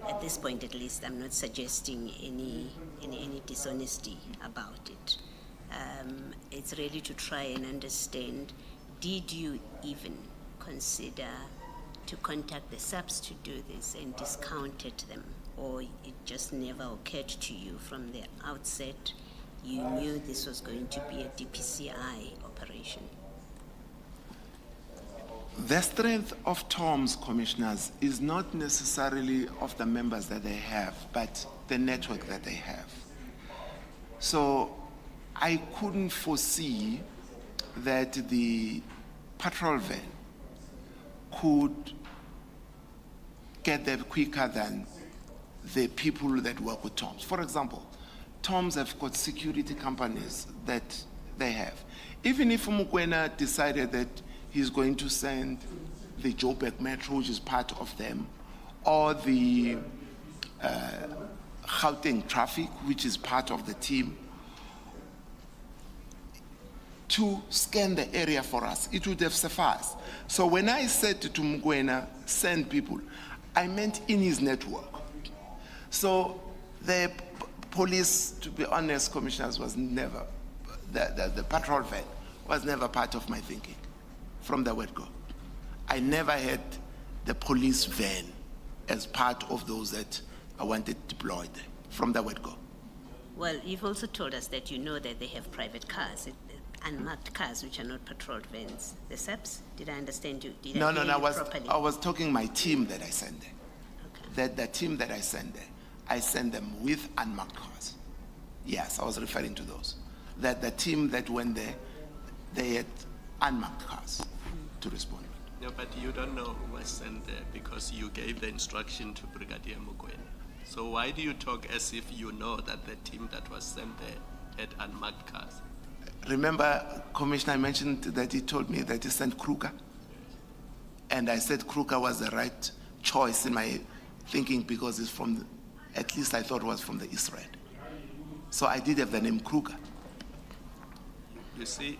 at this point at least, I'm not suggesting any dishonesty about it. It's really to try and understand, did you even consider to contact the SAPS to do this and discounted them, or it just never occurred to you from the outset? You knew this was going to be a DPCI operation. The strength of Tom's commissioners is not necessarily of the members that they have, but the network that they have. So I couldn't foresee that the patrol van could get there quicker than the people that work with Tom's. For example, Tom's have got security companies that they have. Even if Mokoena decided that he's going to send the Joburg Metro, which is part of them, or the Gauteng traffic, which is part of the team, to scan the area for us, it would have sufficed. So when I said to Mokoena, send people, I meant in his network. So the police, to be honest, commissioners was never, the patrol van was never part of my thinking from the word go. I never had the police van as part of those that I wanted deployed from the word go. Well, you've also told us that you know that they have private cars, unmarked cars, which are not patrolled vans. The SAPs, did I understand you? Did I hear you properly? I was talking my team that I sent there. Okay. That the team that I sent there, I sent them with unmarked cars. Yes, I was referring to those. That the team that went there, they had unmarked cars to respond. No, but you don't know who was sent there because you gave the instruction to Brigadier Mokoena. So why do you talk as if you know that the team that was sent there had unmarked cars? Remember, Commissioner, I mentioned that he told me that he sent Kruger? And I said Kruger was the right choice in my thinking because it's from, at least I thought it was from the East Red. So I did have the name Kruger. You see,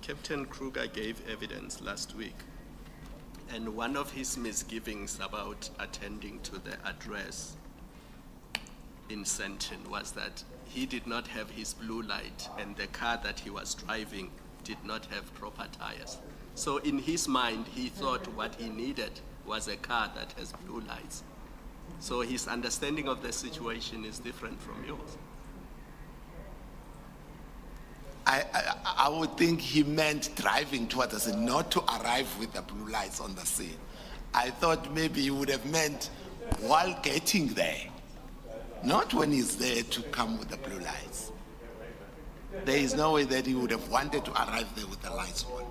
Captain Kruger gave evidence last week, and one of his misgivings about attending to the address in Senton was that he did not have his blue light, and the car that he was driving did not have proper tires. So in his mind, he thought what he needed was a car that has blue lights. So his understanding of the situation is different from yours. I would think he meant driving towards us and not to arrive with the blue lights on the scene. I thought maybe he would have meant while getting there, not when he's there to come with the blue lights. There is no way that he would have wanted to arrive there with the lights on.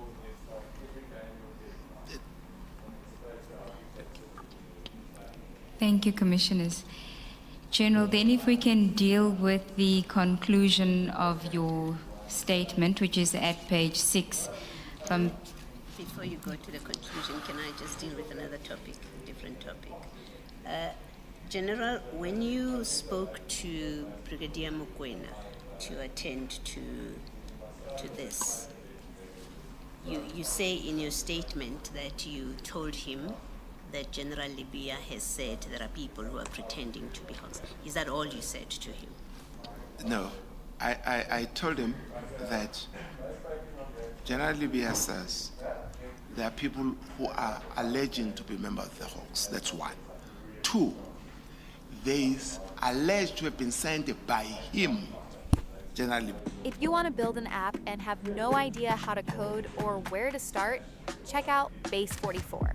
Thank you, Commissioners. General, then if we can deal with the conclusion of your statement, which is at page 6. Before you go to the conclusion, can I just deal with another topic, different topic? General, when you spoke to Brigadier Mokoena to attend to this, you say in your statement that you told him that General Libya has said there are people who are pretending to be Hawks. Is that all you said to him? No, I told him that General Libya says there are people who are alleging to be members of the Hawks. That's one. Two, they is alleged to have been sent by him, General Libya. If you want to build an app and have no idea how to code or where to start, check out Base 44.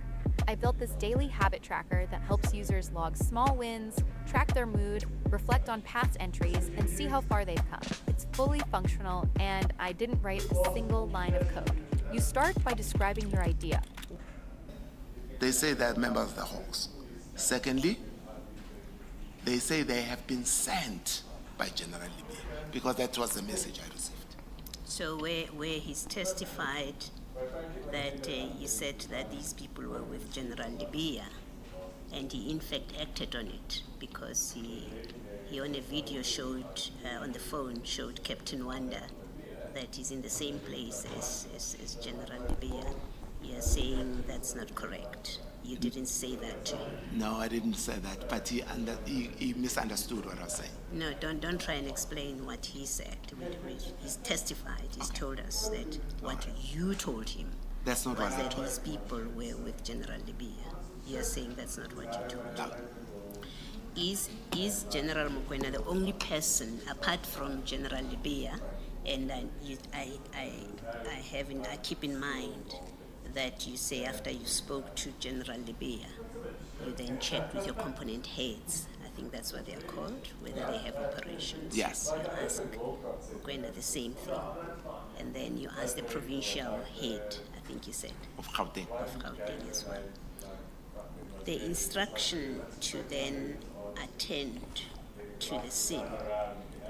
I built this daily habit tracker that helps users log small wins, track their mood, reflect on past entries, and see how far they've come. It's fully functional, and I didn't write a single line of code. You start by describing your idea. They say they're members of the Hawks. Secondly, they say they have been sent by General Libya, because that was the message I received. So where he's testified that he said that these people were with General Libya, and he in fact acted on it because he on a video showed, on the phone, showed Captain Wanda that he's in the same place as General Libya. You're saying that's not correct. You didn't say that to him. No, I didn't say that, but he misunderstood what I was saying. No, don't try and explain what he said. He's testified, he's told us that what you told him That's not was what I that told his people were with General Libya. You're saying that's not what you told him. Is General Mokoena the only person apart from General Libya? And I keep in mind that you say after you spoke to General Libya, you then checked with your component heads, I think that's what they're called, whether they have operations. Yes. You ask Mokoena the same thing. And then you ask the provincial head, I think you said, Of Gauteng. of Gauteng as well. The instruction to then attend to the scene,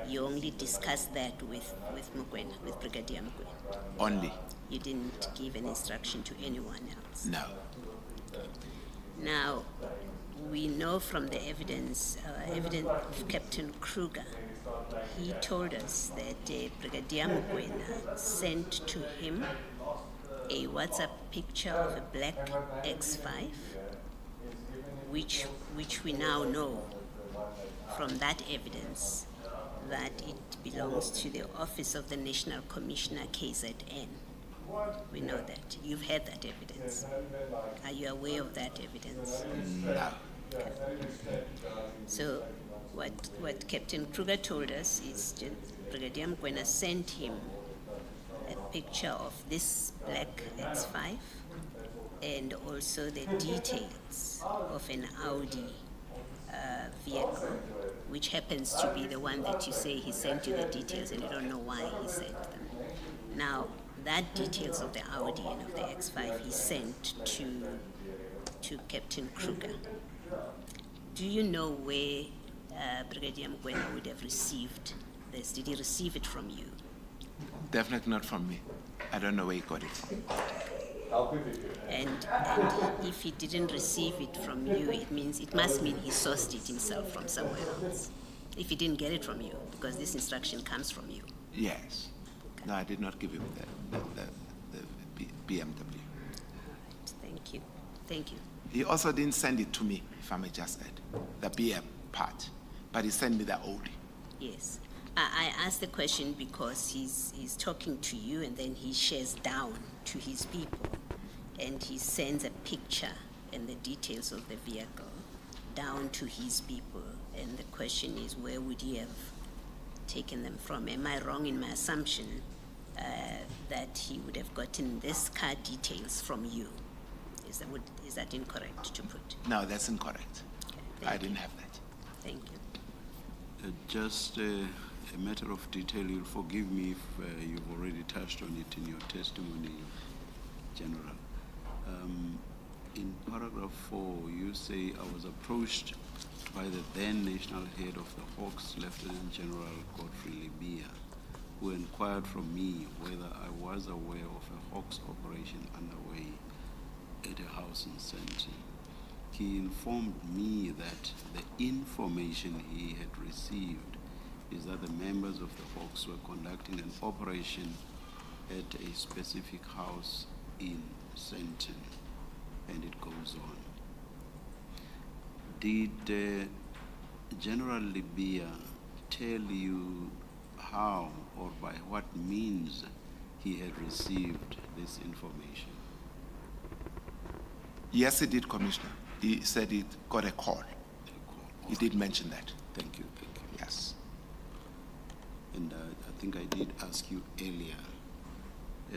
you only discussed that with Mokoena, with Brigadier Mokoena. Only. You didn't give an instruction to anyone else. No. Now, we know from the evidence of Captain Kruger, he told us that Brigadier Mokoena sent to him a WhatsApp picture of a black X5, which we now know from that evidence that it belongs to the Office of the National Commissioner, KZN. We know that. You've had that evidence. Are you aware of that evidence? No. Okay. So what Captain Kruger told us is Brigadier Mokoena sent him a picture of this black X5 and also the details of an Audi vehicle, which happens to be the one that you say he sent you the details and you don't know why he sent them. Now, that details of the Audi and of the X5 he sent to Captain Kruger. Do you know where Brigadier Mokoena would have received this? Did he receive it from you? Definitely not from me. I don't know where he got it from. And if he didn't receive it from you, it must mean he sourced it himself from somewhere else. If he didn't get it from you, because this instruction comes from you. Yes. No, I did not give him the BMW. All right, thank you. Thank you. He also didn't send it to me, if I may just add, the BM part, but he sent me the Audi. Yes. I asked the question because he's talking to you and then he shares down to his people and he sends a picture and the details of the vehicle down to his people. And the question is, where would he have taken them from? Am I wrong in my assumption that he would have gotten this car details from you? Is that incorrect to put? No, that's incorrect. Okay, I didn't have that. Thank you. Just a matter of detail, you'll forgive me if you've already touched on it in your testimony, General. In paragraph 4, you say, I was approached by the then national head of the Hawks, Lieutenant General Godfrey Libya, who inquired from me whether I was aware of a Hawks operation underway at a house in Sandton. He informed me that the information he had received is that the members of the Hawks were conducting an operation at a specific house in Sandton, and it goes on. Did General Libya tell you how or by what means he had received this information? Yes, he did, Commissioner. He said he got a call. He did mention that. Thank you, thank you. Yes. And I think I did ask you earlier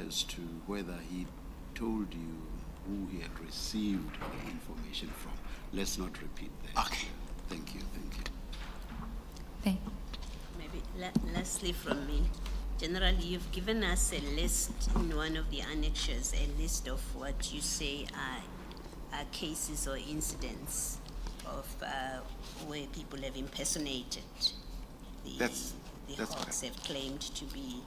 as to whether he told you who he had received the information from. Let's not repeat that. Okay. Thank you, thank you. Thank Maybe lastly from me, General, you've given us a list in one of the annexures, a list of what you say are cases or incidents of where people have impersonated the Hawks, have claimed to be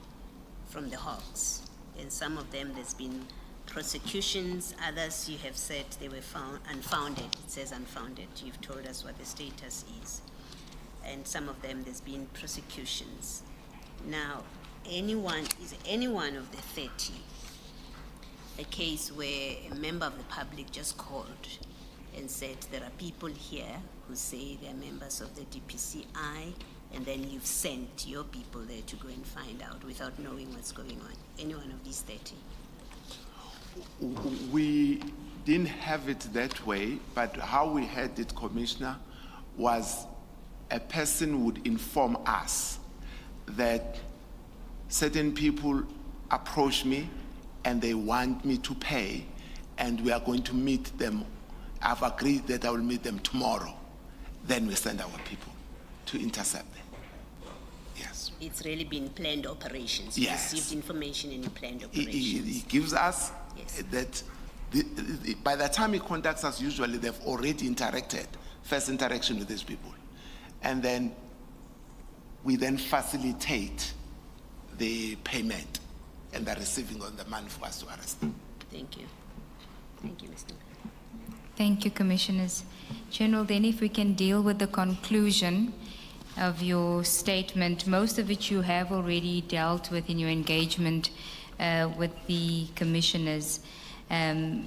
from the Hawks. And some of them there's been prosecutions, others you have said they were found unfounded. It says unfounded. You've told us what the status is. And some of them there's been prosecutions. Now, is any one of the 30 a case where a member of the public just called and said there are people here who say they're members of the DPCI, and then you've sent your people there to go and find out without knowing what's going on? Any one of these 30? We didn't have it that way, but how we had it, Commissioner, was a person would inform us that certain people approach me and they want me to pay and we are going to meet them. I've agreed that I will meet them tomorrow. Then we send our people to intercept them. Yes. It's really been planned operations. Yes. You received information and you planned He operations. gives us Yes. that by the time he contacts us, usually they've already interacted, first interaction with these people. And then we then facilitate the payment and the receiving of the money for us to arrest them. Thank you. Thank you, Mr. Thank you, Commissioners. General, then if we can deal with the conclusion of your statement, most of which you have already dealt with in your engagement with the Commissioners. I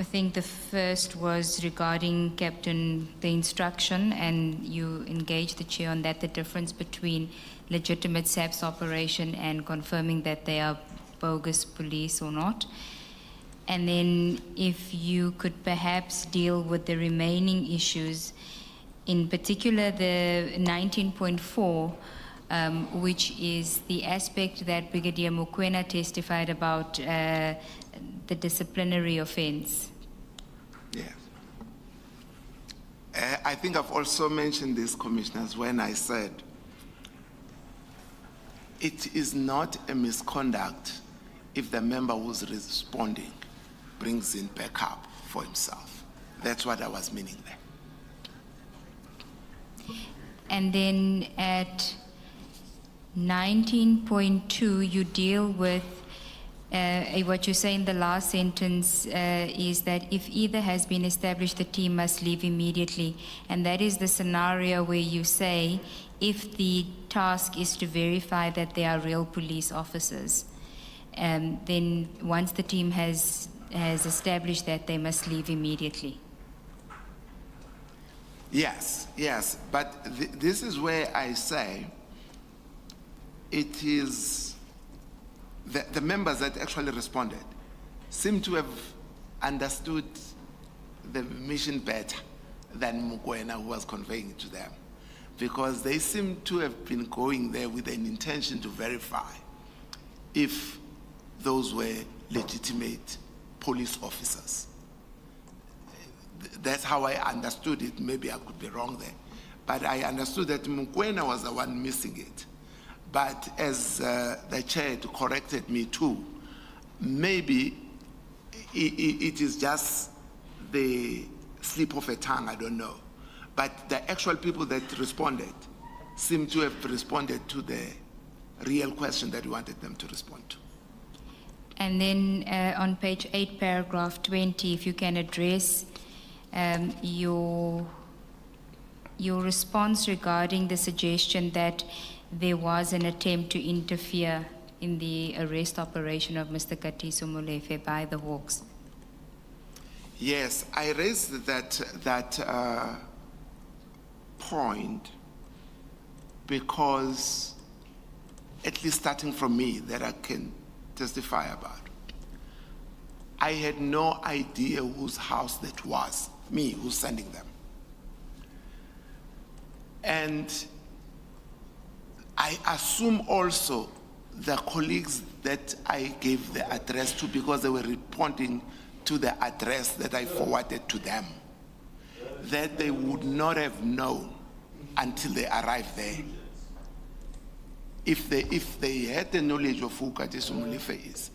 think the first was regarding Captain, the instruction, and you engaged the Chair on that, the difference between legitimate SAPS operation and confirming that they are bogus police or not. And then if you could perhaps deal with the remaining issues, in particular the 19.4, which is the aspect that Brigadier Mchunu testified about the disciplinary offense. Yes. I think I've also mentioned this, Commissioners, when I said it is not a misconduct if the member who's responding brings in backup for himself. That's what I was meaning there. And then at 19.2, you deal with what you say in the last sentence is that if either has been established, the team must leave immediately. And that is the scenario where you say if the task is to verify that they are real police officers, then once the team has established that, they must leave immediately. Yes, yes, but this is where I say it is the members that actually responded seem to have understood the mission better than Mchunu, who was conveying it to them, because they seem to have been going there with an intention to verify if those were legitimate police officers. That's how I understood it. Maybe I could be wrong there. But I understood that Mchunu was the one missing it. But as the chair corrected me too, maybe it is just the slip of a tongue, I don't know. But the actual people that responded seem to have responded to the real question that we wanted them to respond to. And then on page 8, paragraph 20, if you can address your response regarding the suggestion that there was an attempt to interfere in the arrest operation of Mr. Katiso Molefe by the Hawks. Yes, I raised that point because, at least starting from me, that I can testify about, I had no idea whose house that was, me who's sending them. And I assume also the colleagues that I gave the address to, because they were responding to the address that I forwarded to them, that they would not have known until they arrived there. If they had the knowledge of who Katiso Molefe is,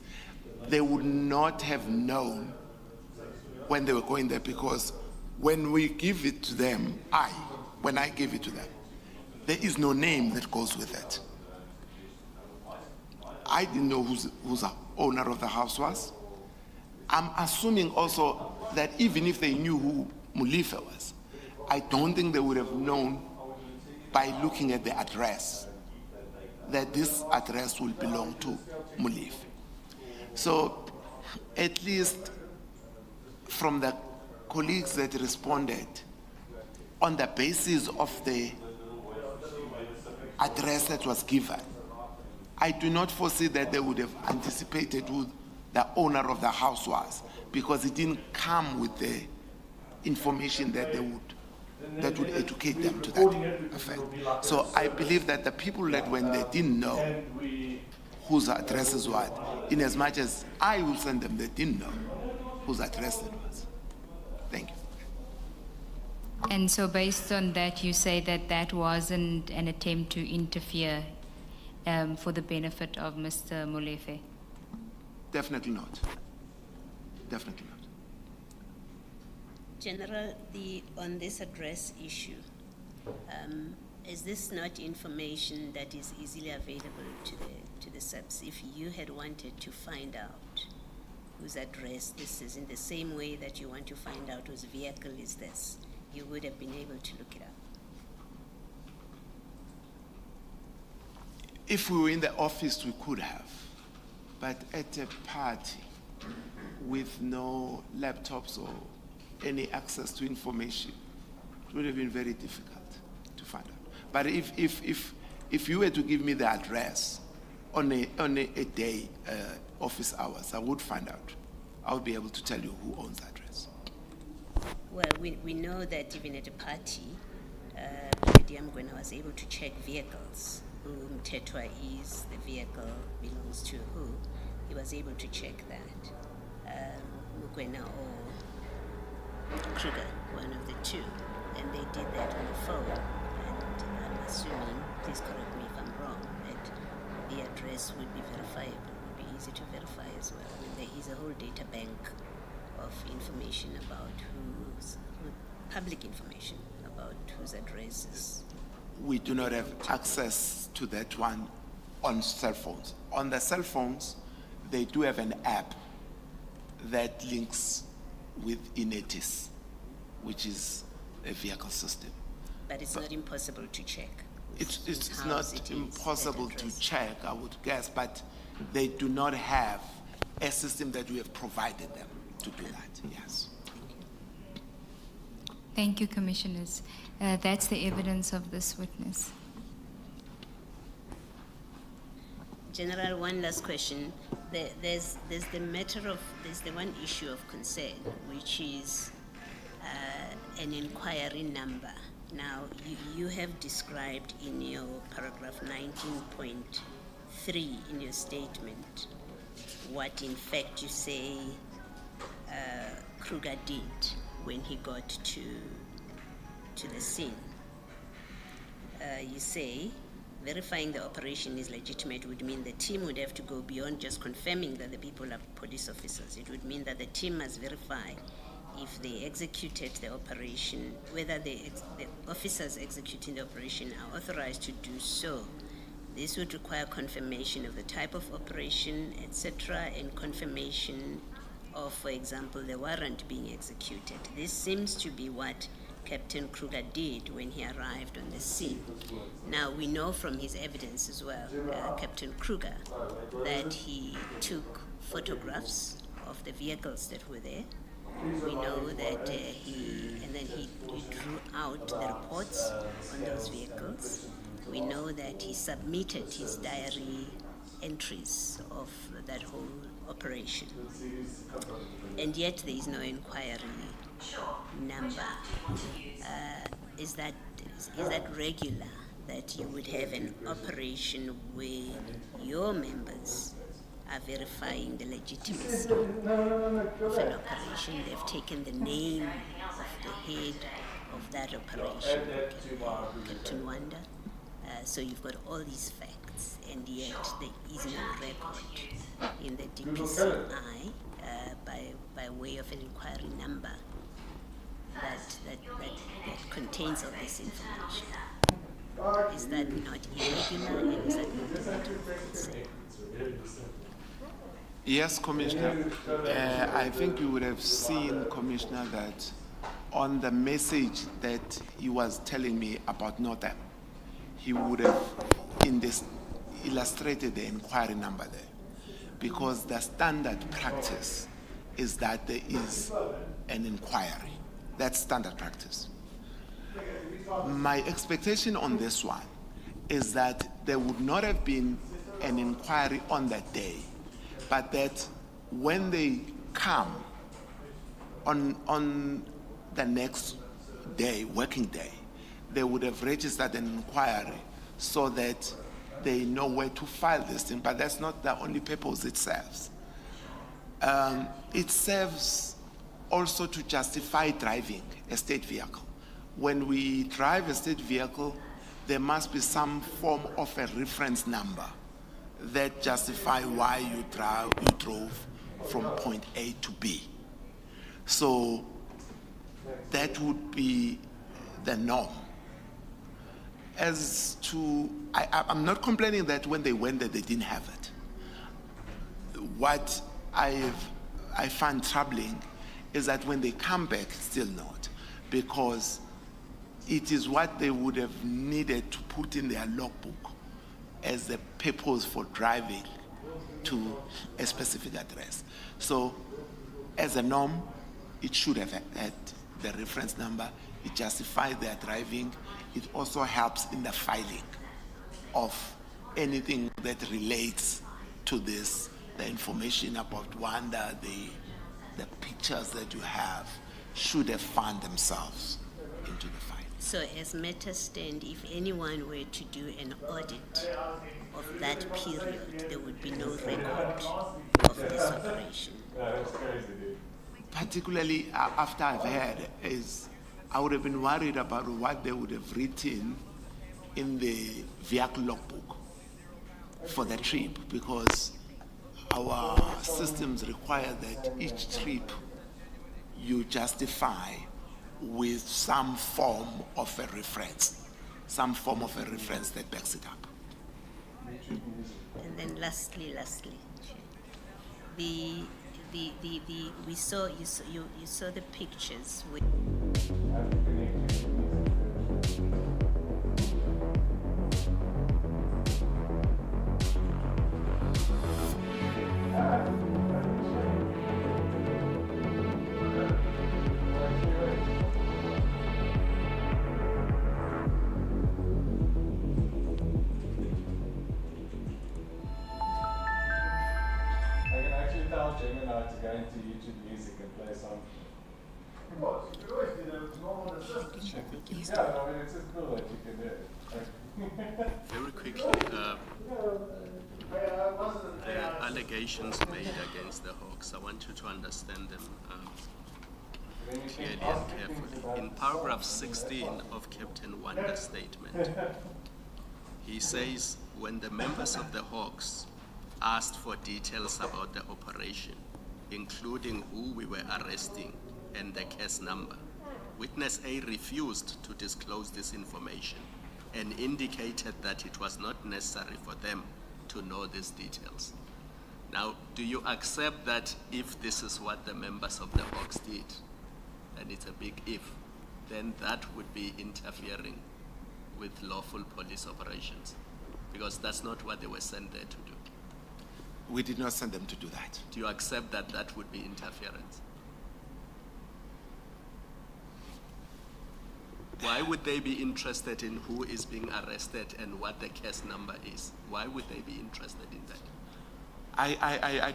they would not have known when they were going there, because when we give it to them, when I give it to them, there is no name that goes with it. I didn't know who's the owner of the house was. I'm assuming also that even if they knew who Molefe was, I don't think they would have known by looking at the address that this address will belong to Molefe. So at least from the colleagues that responded, on the basis of the address that was given, I do not foresee that they would have anticipated who the owner of the house was, because it didn't come with the information that would educate them to that effect. So I believe that the people that when they didn't know whose addresses were, in as much as I will send them, they didn't know whose address that was. Thank you. And so based on that, you say that that wasn't an attempt to interfere for the benefit of Mr. Molefe? Definitely not. Definitely not. General, on this address issue, is this not information that is easily available to the SAPS? If you had wanted to find out whose address this is, in the same way that you want to find out whose vehicle is this, you would have been able to look it up. If we were in the office, we could have. But at a party with no laptops or any access to information, it would have been very difficult to find out. But if you were to give me the address on a day, office hours, I would find out. I would be able to tell you who owns the address. Well, we know that even at a party, Brigadier Mchunu was able to check vehicles. Who Mtetwa is, the vehicle belongs to who. He was able to check that. Mchunu or Kruger, one of the two, and they did that on the phone. And I'm assuming, please correct me if I'm wrong, that the address would be verifiable, would be easy to verify as well. I mean, there is a whole data bank of information about public information about whose addresses. We do not have access to that one on cell phones. On the cell phones, they do have an app that links with Inetis, which is a vehicle system. But it's not impossible to check. It's not impossible to check, I would guess, but they do not have a system that we have provided them to do that, yes. Thank you, Commissioners. That's the evidence of this witness. General, one last question. There's the one issue of concern, which is an inquiry number. Now, you have described in your paragraph 19.3 in your statement what in fact you say Kruger did when he got to the scene. You say verifying the operation is legitimate would mean the team would have to go beyond just confirming that the people are police officers. It would mean that the team must verify if they executed the operation, whether the officers executing the operation are authorized to do so. This would require confirmation of the type of operation, etc., and confirmation of, for example, the warrant being executed. This seems to be what Captain Kruger did when he arrived on the scene. Now, we know from his evidence as well, Captain Kruger, that he took photographs of the vehicles that were there. We know that he drew out the reports on those vehicles. We know that he submitted his diary entries of that whole operation. And yet there is no inquiry number. Is that regular, that you would have an operation where your members are verifying the legitimacy of an operation? They've taken the name of the head of that operation, Captain Wanda. So you've got all these facts, and yet there is no record in the DPCI by way of an inquiry number that contains all this information. Is that not irregular, and is that not a matter of concern? Yes, Commissioner. I think you would have seen, Commissioner, that on the message that he was telling me about Northam, he would have illustrated the inquiry number there, because the standard practice is that there is an inquiry. That's standard practice. My expectation on this one is that there would not have been an inquiry on that day, but that when they come on the next day, working day, they would have registered an inquiry so that they know where to file this thing. But that's not the only purpose it serves. It serves also to justify driving a state vehicle. When we drive a state vehicle, there must be some form of a reference number that justify why you drove from point A to B. So that would be the norm. As to, I'm not complaining that when they went there, they didn't have it. What I find troubling is that when they come back, still not, because it is what they would have needed to put in their logbook as the purpose for driving to a specific address. So as a norm, it should have had the reference number. It justifies their driving. It also helps in the filing of anything that relates to this, the information about Rwanda, the pictures that you have should have found themselves into the file. So as matters stand, if anyone were to do an audit of that period, there would be no record of this operation. Particularly after I've heard, I would have been worried about what they would have written in the vehicle logbook for the trip, because our systems require that each trip you justify with some form of a reference, that backs it up. And then lastly, we saw you saw the pictures with Very quickly, the allegations made against the Hawks, I want you to understand them clearly and carefully. In paragraph 16 of Captain Wanda's statement, he says, when the members of the Hawks asked for details about the operation, including who we were arresting and the case number, witness A refused to disclose this information and indicated that it was not necessary for them to know these details. Now, do you accept that if this is what the members of the Hawks did, and it's a big if, then that would be interfering with lawful police operations? Because that's not what they were sent there to do. We did not send them to do that. Do you accept that that would be interference? Why would they be interested in who is being arrested and what the case number is? Why would they be interested in that? I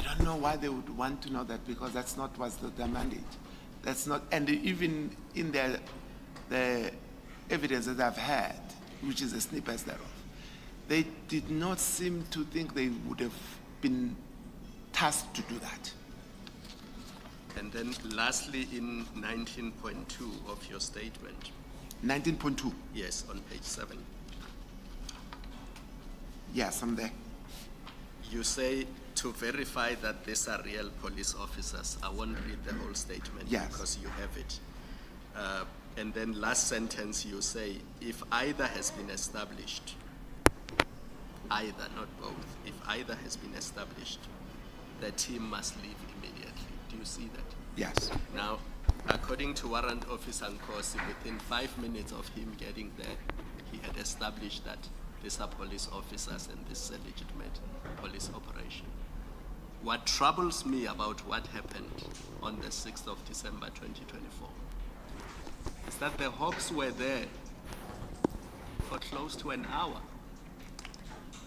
don't know why they would want to know that, because that's not what's the mandate. That's not, and even in the evidence that I've had, which is a snippet thereof, they did not seem to think they would have been tasked to do that. And then lastly, in 19.2 of your statement. 19.2? Yes, on page 7. Yes, I'm there. You say, to verify that these are real police officers. I won't read the whole statement, yes, because you have it. And then last sentence you say, if either has been established, either, not both, if either has been established, the team must leave immediately. Do you see that? Yes. Now, according to Warrant Officer Nkosi, within 5 minutes of him getting there, he had established that these are police officers and this is a legitimate police operation. What troubles me about what happened on the 6th of December 2024 is that the Hawks were there for close to an hour,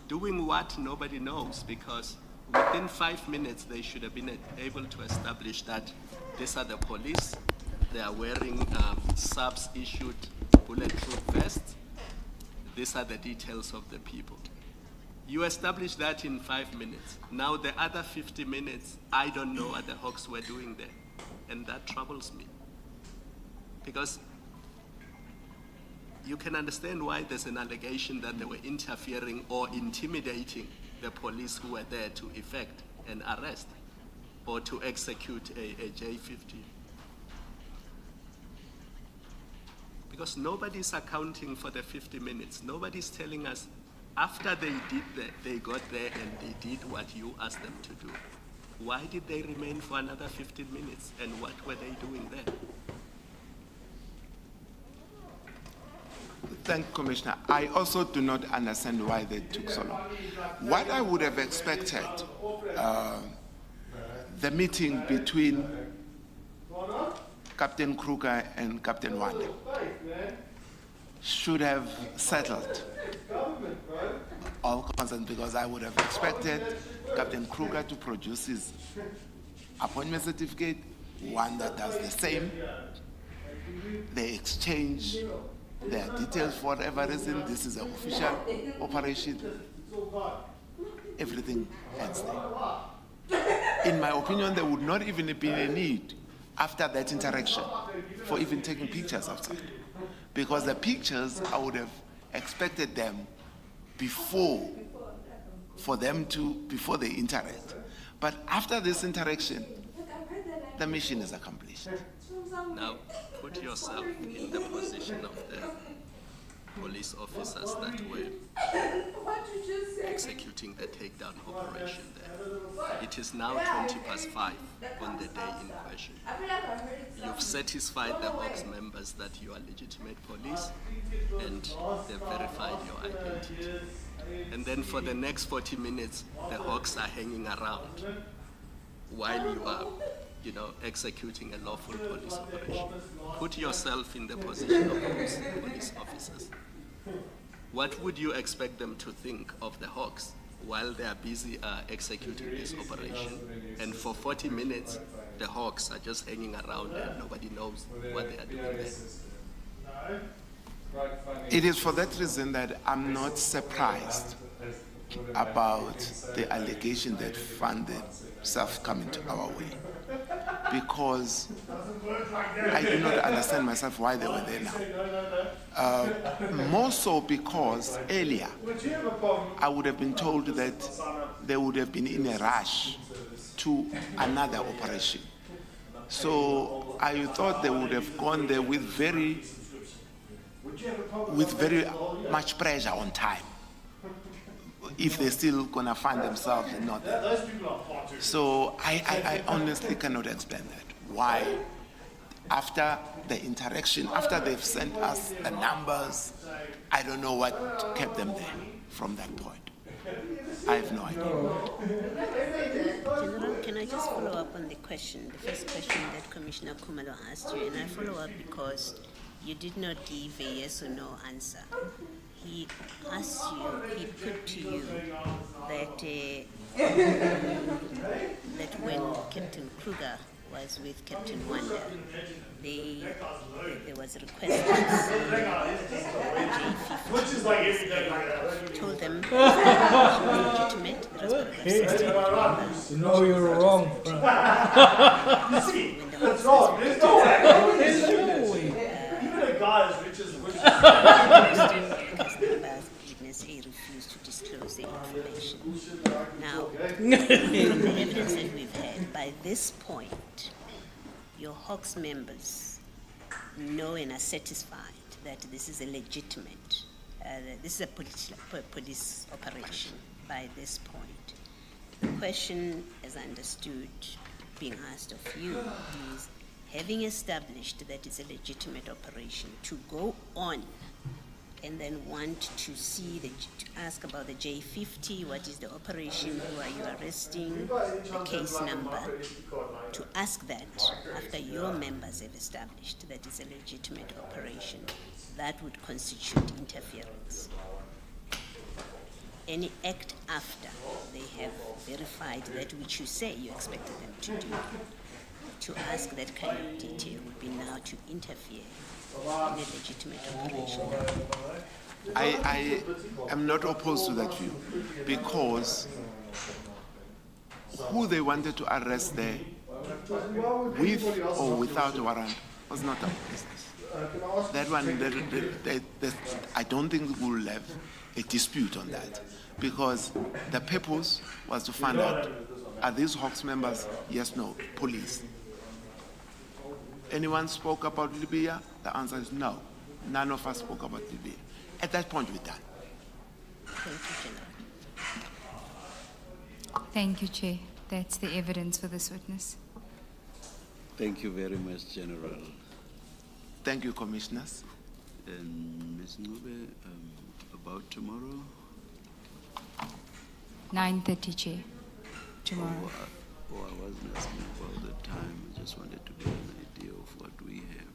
doing what nobody knows, because within 5 minutes they should have been able to establish that these are the police, they are wearing subs issued bulletproof vests, these are the details of the people. You established that in 5 minutes. Now the other 50 minutes, I don't know what the Hawks were doing there. And that troubles me. Because you can understand why there's an allegation that they were interfering or intimidating the police who were there to effect an arrest or to execute a J50. Because nobody's accounting for the 50 minutes. Nobody's telling us after they got there and they did what you asked them to do. Why did they remain for another 15 minutes and what were they doing there? Thank you, Commissioner. I also do not understand why they took so long. What I would have expected, the meeting between Captain Kruger and Captain Wanda should have settled all concerns, because I would have expected Captain Kruger to produce his appointment certificate, Wanda does the same. They exchange their details for whatever reason. This is an official operation. Everything ends there. In my opinion, there would not even be a need after that interaction for even taking pictures outside. Because the pictures, I would have expected them before they interact. But after this interaction, the mission is accomplished. Now, put yourself in the position of the police officers that were executing the takedown operation there. It is now 5:20 on the day in question. You've satisfied the Hawks members that you are legitimate police and they've verified your identity. And then for the next 40 minutes, the Hawks are hanging around while you are executing a lawful police operation. Put yourself in the position of those police officers. What would you expect them to think of the Hawks while they are busy executing this operation? And for 40 minutes, the Hawks are just hanging around and nobody knows what they are doing there. It is for that reason that I'm not surprised about the allegation that funded stuff coming to our way. Because I do not understand myself why they were there now. More so because earlier I would have been told that they would have been in a rush to another operation. So I thought they would have gone there with very much pressure on time, if they're still gonna find themselves not there. So I honestly cannot explain that. Why, after the interaction, after they've sent us the numbers, I don't know what kept them there from that point. I have no idea. General, can I just follow up on the first question that Commissioner Khumalo asked you, and I follow up because you did not give a yes or no answer. He asked you, he put to you that when Captain Kruger was with Captain Wanda, there was a request to see J50. Told them it was legitimate. There was about 16 No, you're wrong. when the officers he refused to disclose the information. Now, from the evidence that we've had, by this point, your Hawks members know and are satisfied that this is a legitimate, this is a police operation by this point. The question, as I understood, being asked of you is, having established that it's a legitimate operation, to go on and then want to see, to ask about the J50, what is the operation, who are you arresting, the case number, to ask that after your members have established that it's a legitimate operation, that would constitute interference. Any act after they have verified that which you say you expected them to do, to ask that kind of detail would be now to interfere in a legitimate operation. I am not opposed to that view, because who they wanted to arrest there with or without a warrant was not our business. That one, I don't think we'll have a dispute on that, because the purpose was to find out, are these Hawks members? Yes, no, police. Anyone spoke about Libya? The answer is no. None of us spoke about Libya. At that point, we're done. Thank you, General. Thank you, Chair. That's the evidence for this witness. Thank you very much, General. Thank you, Commissioners. And Ms. Ngube, about tomorrow? 9:30, Chair. Tomorrow. I wasn't asking about the time. I just wanted to get an idea of what we have.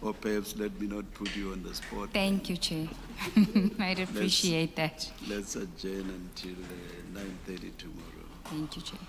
Or perhaps let me not put you on the spot. Thank you, Chair. I'd appreciate that. Let's adjourn until 9:30 tomorrow. Thank you, Chair.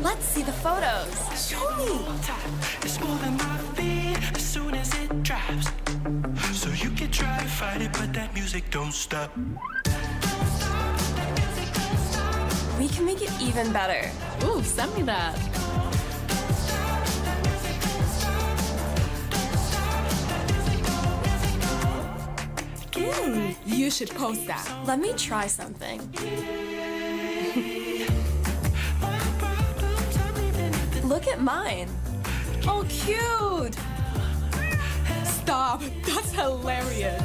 Let's see the photos. Show me. It's more than my feet as soon as it drops. So you can try to fight it, but that music don't stop. We can make it even better. Ooh, send me that. You should post that. Let me try something. Look at mine. Oh, cute. Stop. That's hilarious.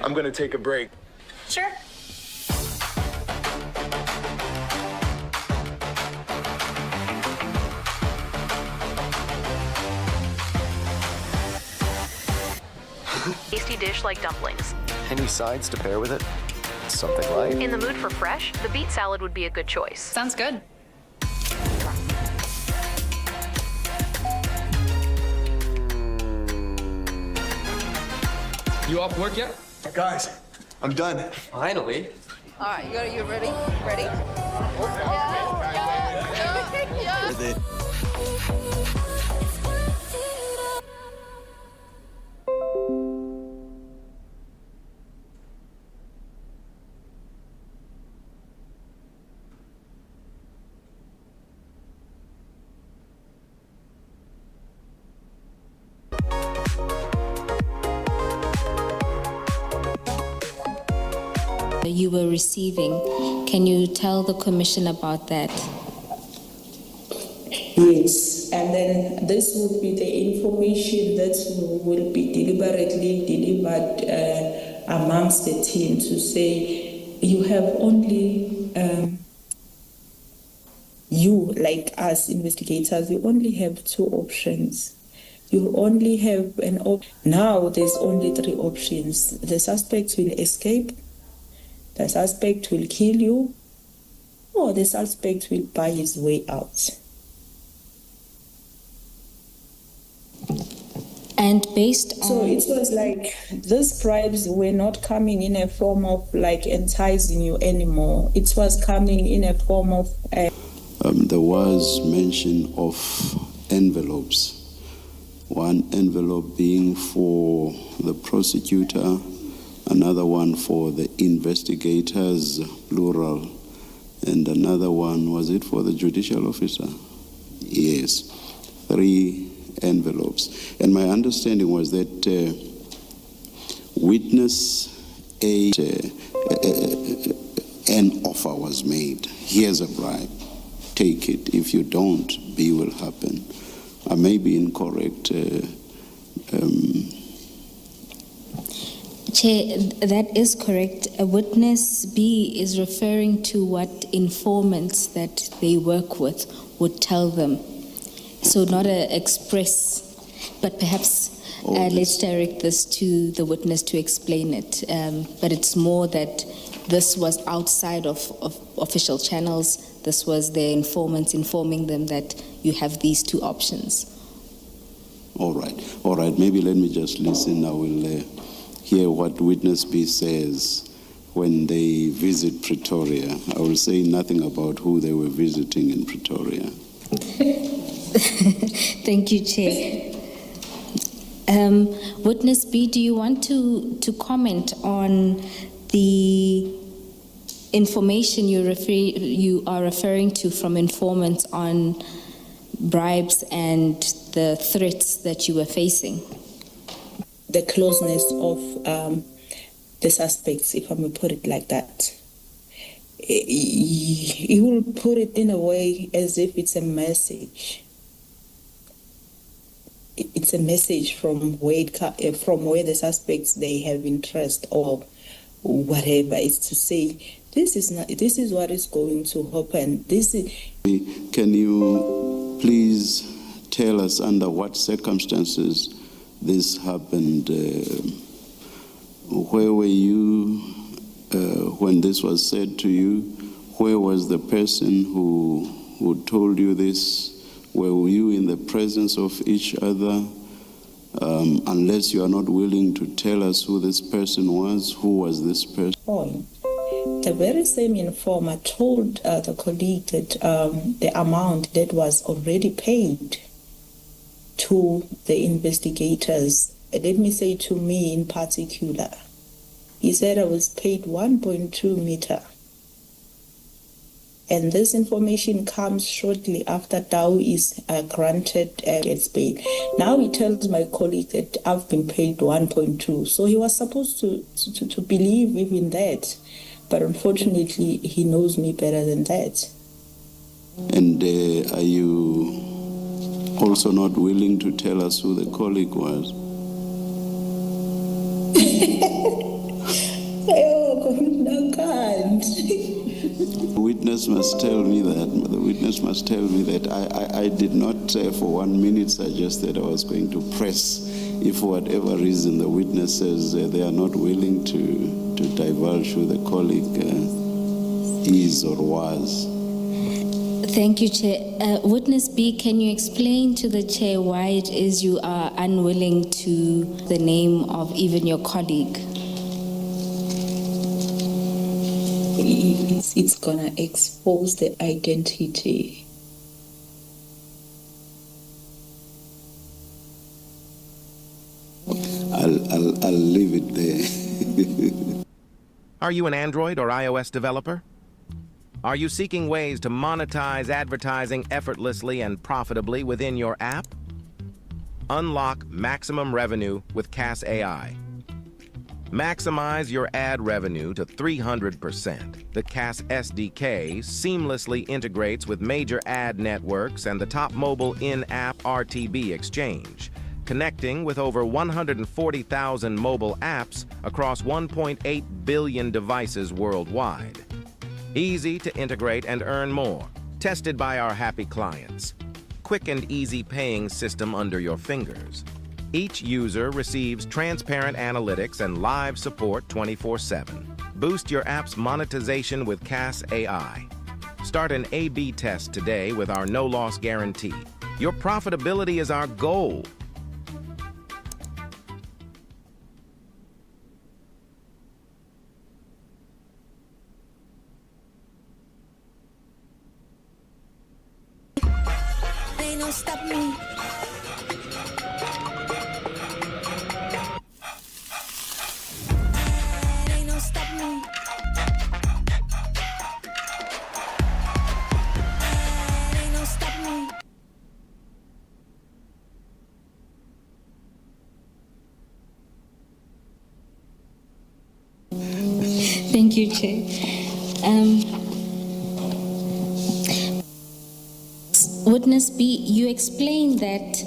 I'm gonna take a break. Sure. Tasty dish like dumplings. Any sides to pair with it? Something light? In the mood for fresh, the beet salad would be a good choice. Sounds good. You off work yet? Guys, I'm done. Finally. All right, you ready? Ready? With it. You were receiving. Can you tell the Commission about that? Yes, and then this would be the information that will be deliberately delivered amongst the team to say you have only, you like us investigators, you only have two options. You only have an option. Now there's only three options. The suspect will escape, the suspect will kill you, or the suspect will buy his way out. And based on... So it was like these bribes were not coming in a form of like enticing you anymore. It was coming in a form of... There was mention of envelopes. One envelope being for the prosecutor, another one for the investigators, plural, and another one, was it for the judicial officer? Yes, 3 envelopes. And my understanding was that witness an offer was made. Here's a bribe. Take it. If you don't, B will happen. I may be incorrect. Chair, that is correct. A witness B is referring to what informants that they work with would tell them. So not an express, but perhaps let's direct this to the witness to explain it. But it's more that this was outside of official channels. This was their informants informing them that you have these 2 options. All right. Maybe let me just listen. I will hear what witness B says when they visit Pretoria. I will say nothing about who they were visiting in Pretoria. Thank you, Chair. Witness B, do you want to comment on the information you are referring to from informants on bribes and the threats that you were facing? The closeness of the suspects, if I may put it like that. He will put it in a way as if it's a message. It's a message from where the suspects they have interest or whatever. It's to say this is what is going to happen. Can you please tell us under what circumstances this happened? Where were you when this was said to you? Where was the person who told you this? Were you in the presence of each other? Unless you are not willing to tell us who this person was, who was this person? The very same informer told the colleague that the amount that was already paid to the investigators, let me say to me in particular, he said I was paid 1.2 meter. And this information comes shortly after Dow is granted gets paid. Now he tells my colleague that I've been paid 1.2. So he was supposed to believe even that. But unfortunately, he knows me better than that. And are you also not willing to tell us who the colleague was? I can't. The witness must tell me that. I did not for 1 minute suggest that I was going to press. If for whatever reason the witness says they are not willing to divulge who the colleague is or was. Thank you, Chair. Witness B, can you explain to the Chair why it is you are unwilling to the name of even your colleague? It's gonna expose the identity. I'll leave it there. Are you an Android or iOS developer? Are you seeking ways to monetize advertising effortlessly and profitably within your app? Unlock maximum revenue with CAS AI. Maximize your ad revenue to 300%. The CAS SDK seamlessly integrates with major ad networks and the top mobile in-app RTB exchange, connecting with over 140,000 mobile apps across 1.8 billion devices worldwide. Easy to integrate and earn more, tested by our happy clients. Quick and easy paying system under your fingers. Each user receives transparent analytics and live support 24/7. Boost your app's monetization with CAS AI. Start an A/B test today with our no-loss guarantee. Your profitability is our goal. Ain't no stop me. Ain't no stop me. Ain't no stop me. Thank you, Chair. Witness B, you explained that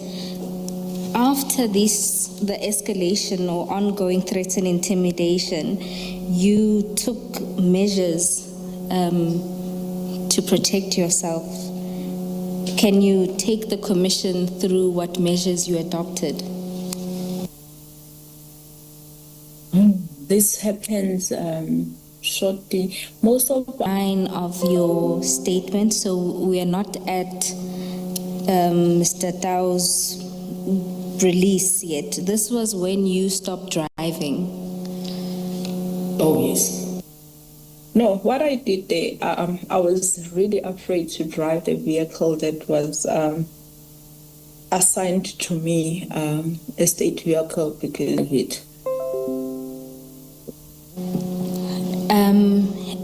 after the escalation or ongoing threats and intimidation, you took measures to protect yourself. Can you take the Commission through what measures you adopted? This happens shortly. Most of line of your statement, so we are not at Mr. Tao's release yet. This was when you stopped driving. Oh, yes. No, what I did there, I was really afraid to drive the vehicle that was assigned to me, a state vehicle, because of it.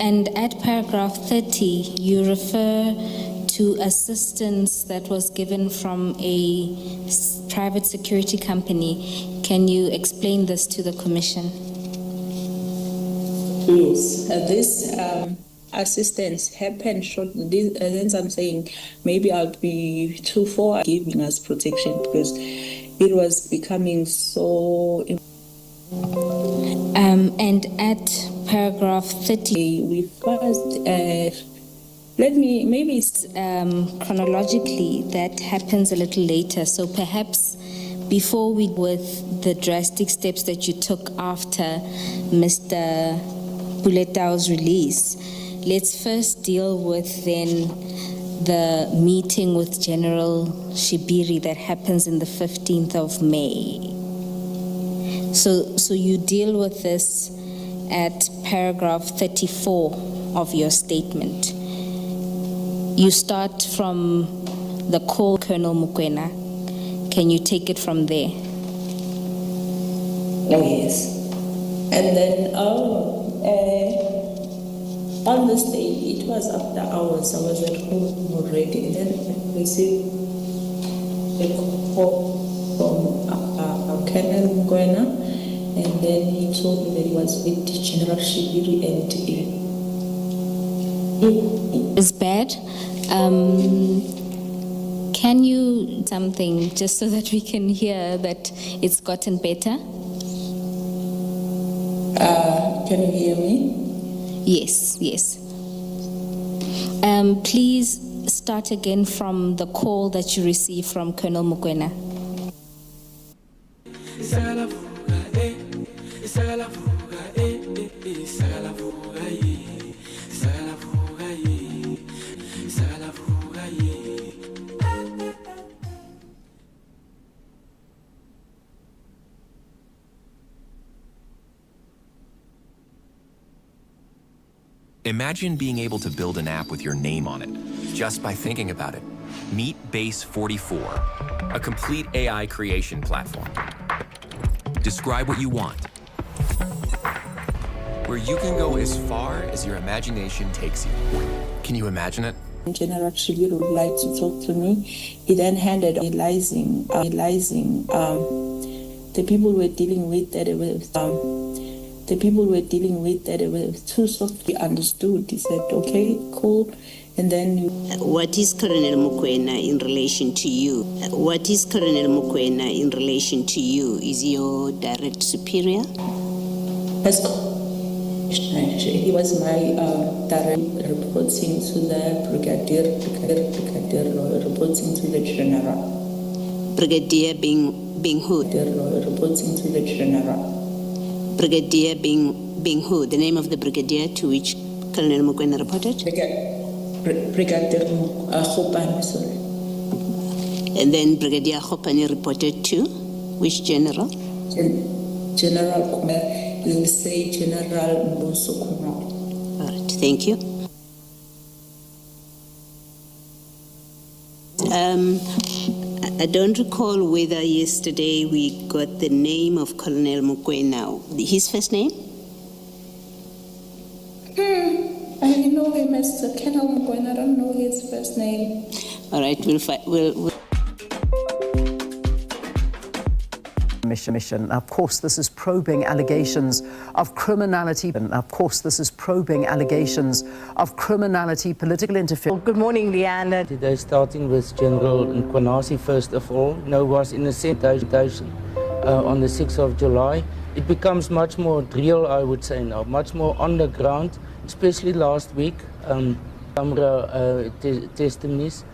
And at paragraph 30, you refer to assistance that was given from a private security company. Can you explain this to the Commission? Yes, this assistance happened shortly. As I'm saying, maybe I'll be too far giving us protection because it was becoming so. And at paragraph 30, we first. Maybe it's chronologically that happens a little later. So perhaps before we with the drastic steps that you took after Mr. Buletao's release, let's first deal with then the meeting with General Shibiri that happens in the 15th of May. So you deal with this at paragraph 34 of your statement. You start from the call, Colonel Mokoena. Can you take it from there? Oh, yes. And then on this day, it was after hours. I was at home already. And then I received a call from Colonel Mokoena. And then he told me that he was with General Shibiri and it's bad. Can you something just so that we can hear that it's gotten better? Can you hear me? Yes. Please start again from the call that you received from Colonel Mokoena. Imagine being able to build an app with your name on it, just by thinking about it. Meet Base 44, a complete AI creation platform. Describe what you want, where you can go as far as your imagination takes you. Can you imagine it? General Shibiri would like to talk to me. He then handed realizing the people we're dealing with that it was too softly understood. He said, okay, cool. And then what is Colonel Mokoena in relation to you? What is Colonel Mokoena in relation to you? Is your direct superior? Yes. He was my direct reporting to the brigadier, reporting to the general. Brigadier being who? Reporting to the general. Brigadier being who? The name of the brigadier to which Colonel Mokoena reported? Brigadier Khopane, sorry. And then Brigadier Khopane reported to which general? General, you will say General Mboso Kumar. All right, thank you. I don't recall whether yesterday we got the name of Colonel Mokoena. His first name? I know him as Colonel Mokoena. I don't know his first name. All right, we'll Mission. Of course, this is probing allegations of criminality. And of course, this is probing allegations of criminality, political interference. Well, good morning, Leanne. Today, starting with General Nkwanasi, first of all, was in a citation on the 6th of July. It becomes much more real, I would say now, much more on the ground, especially last week. Camera testimonies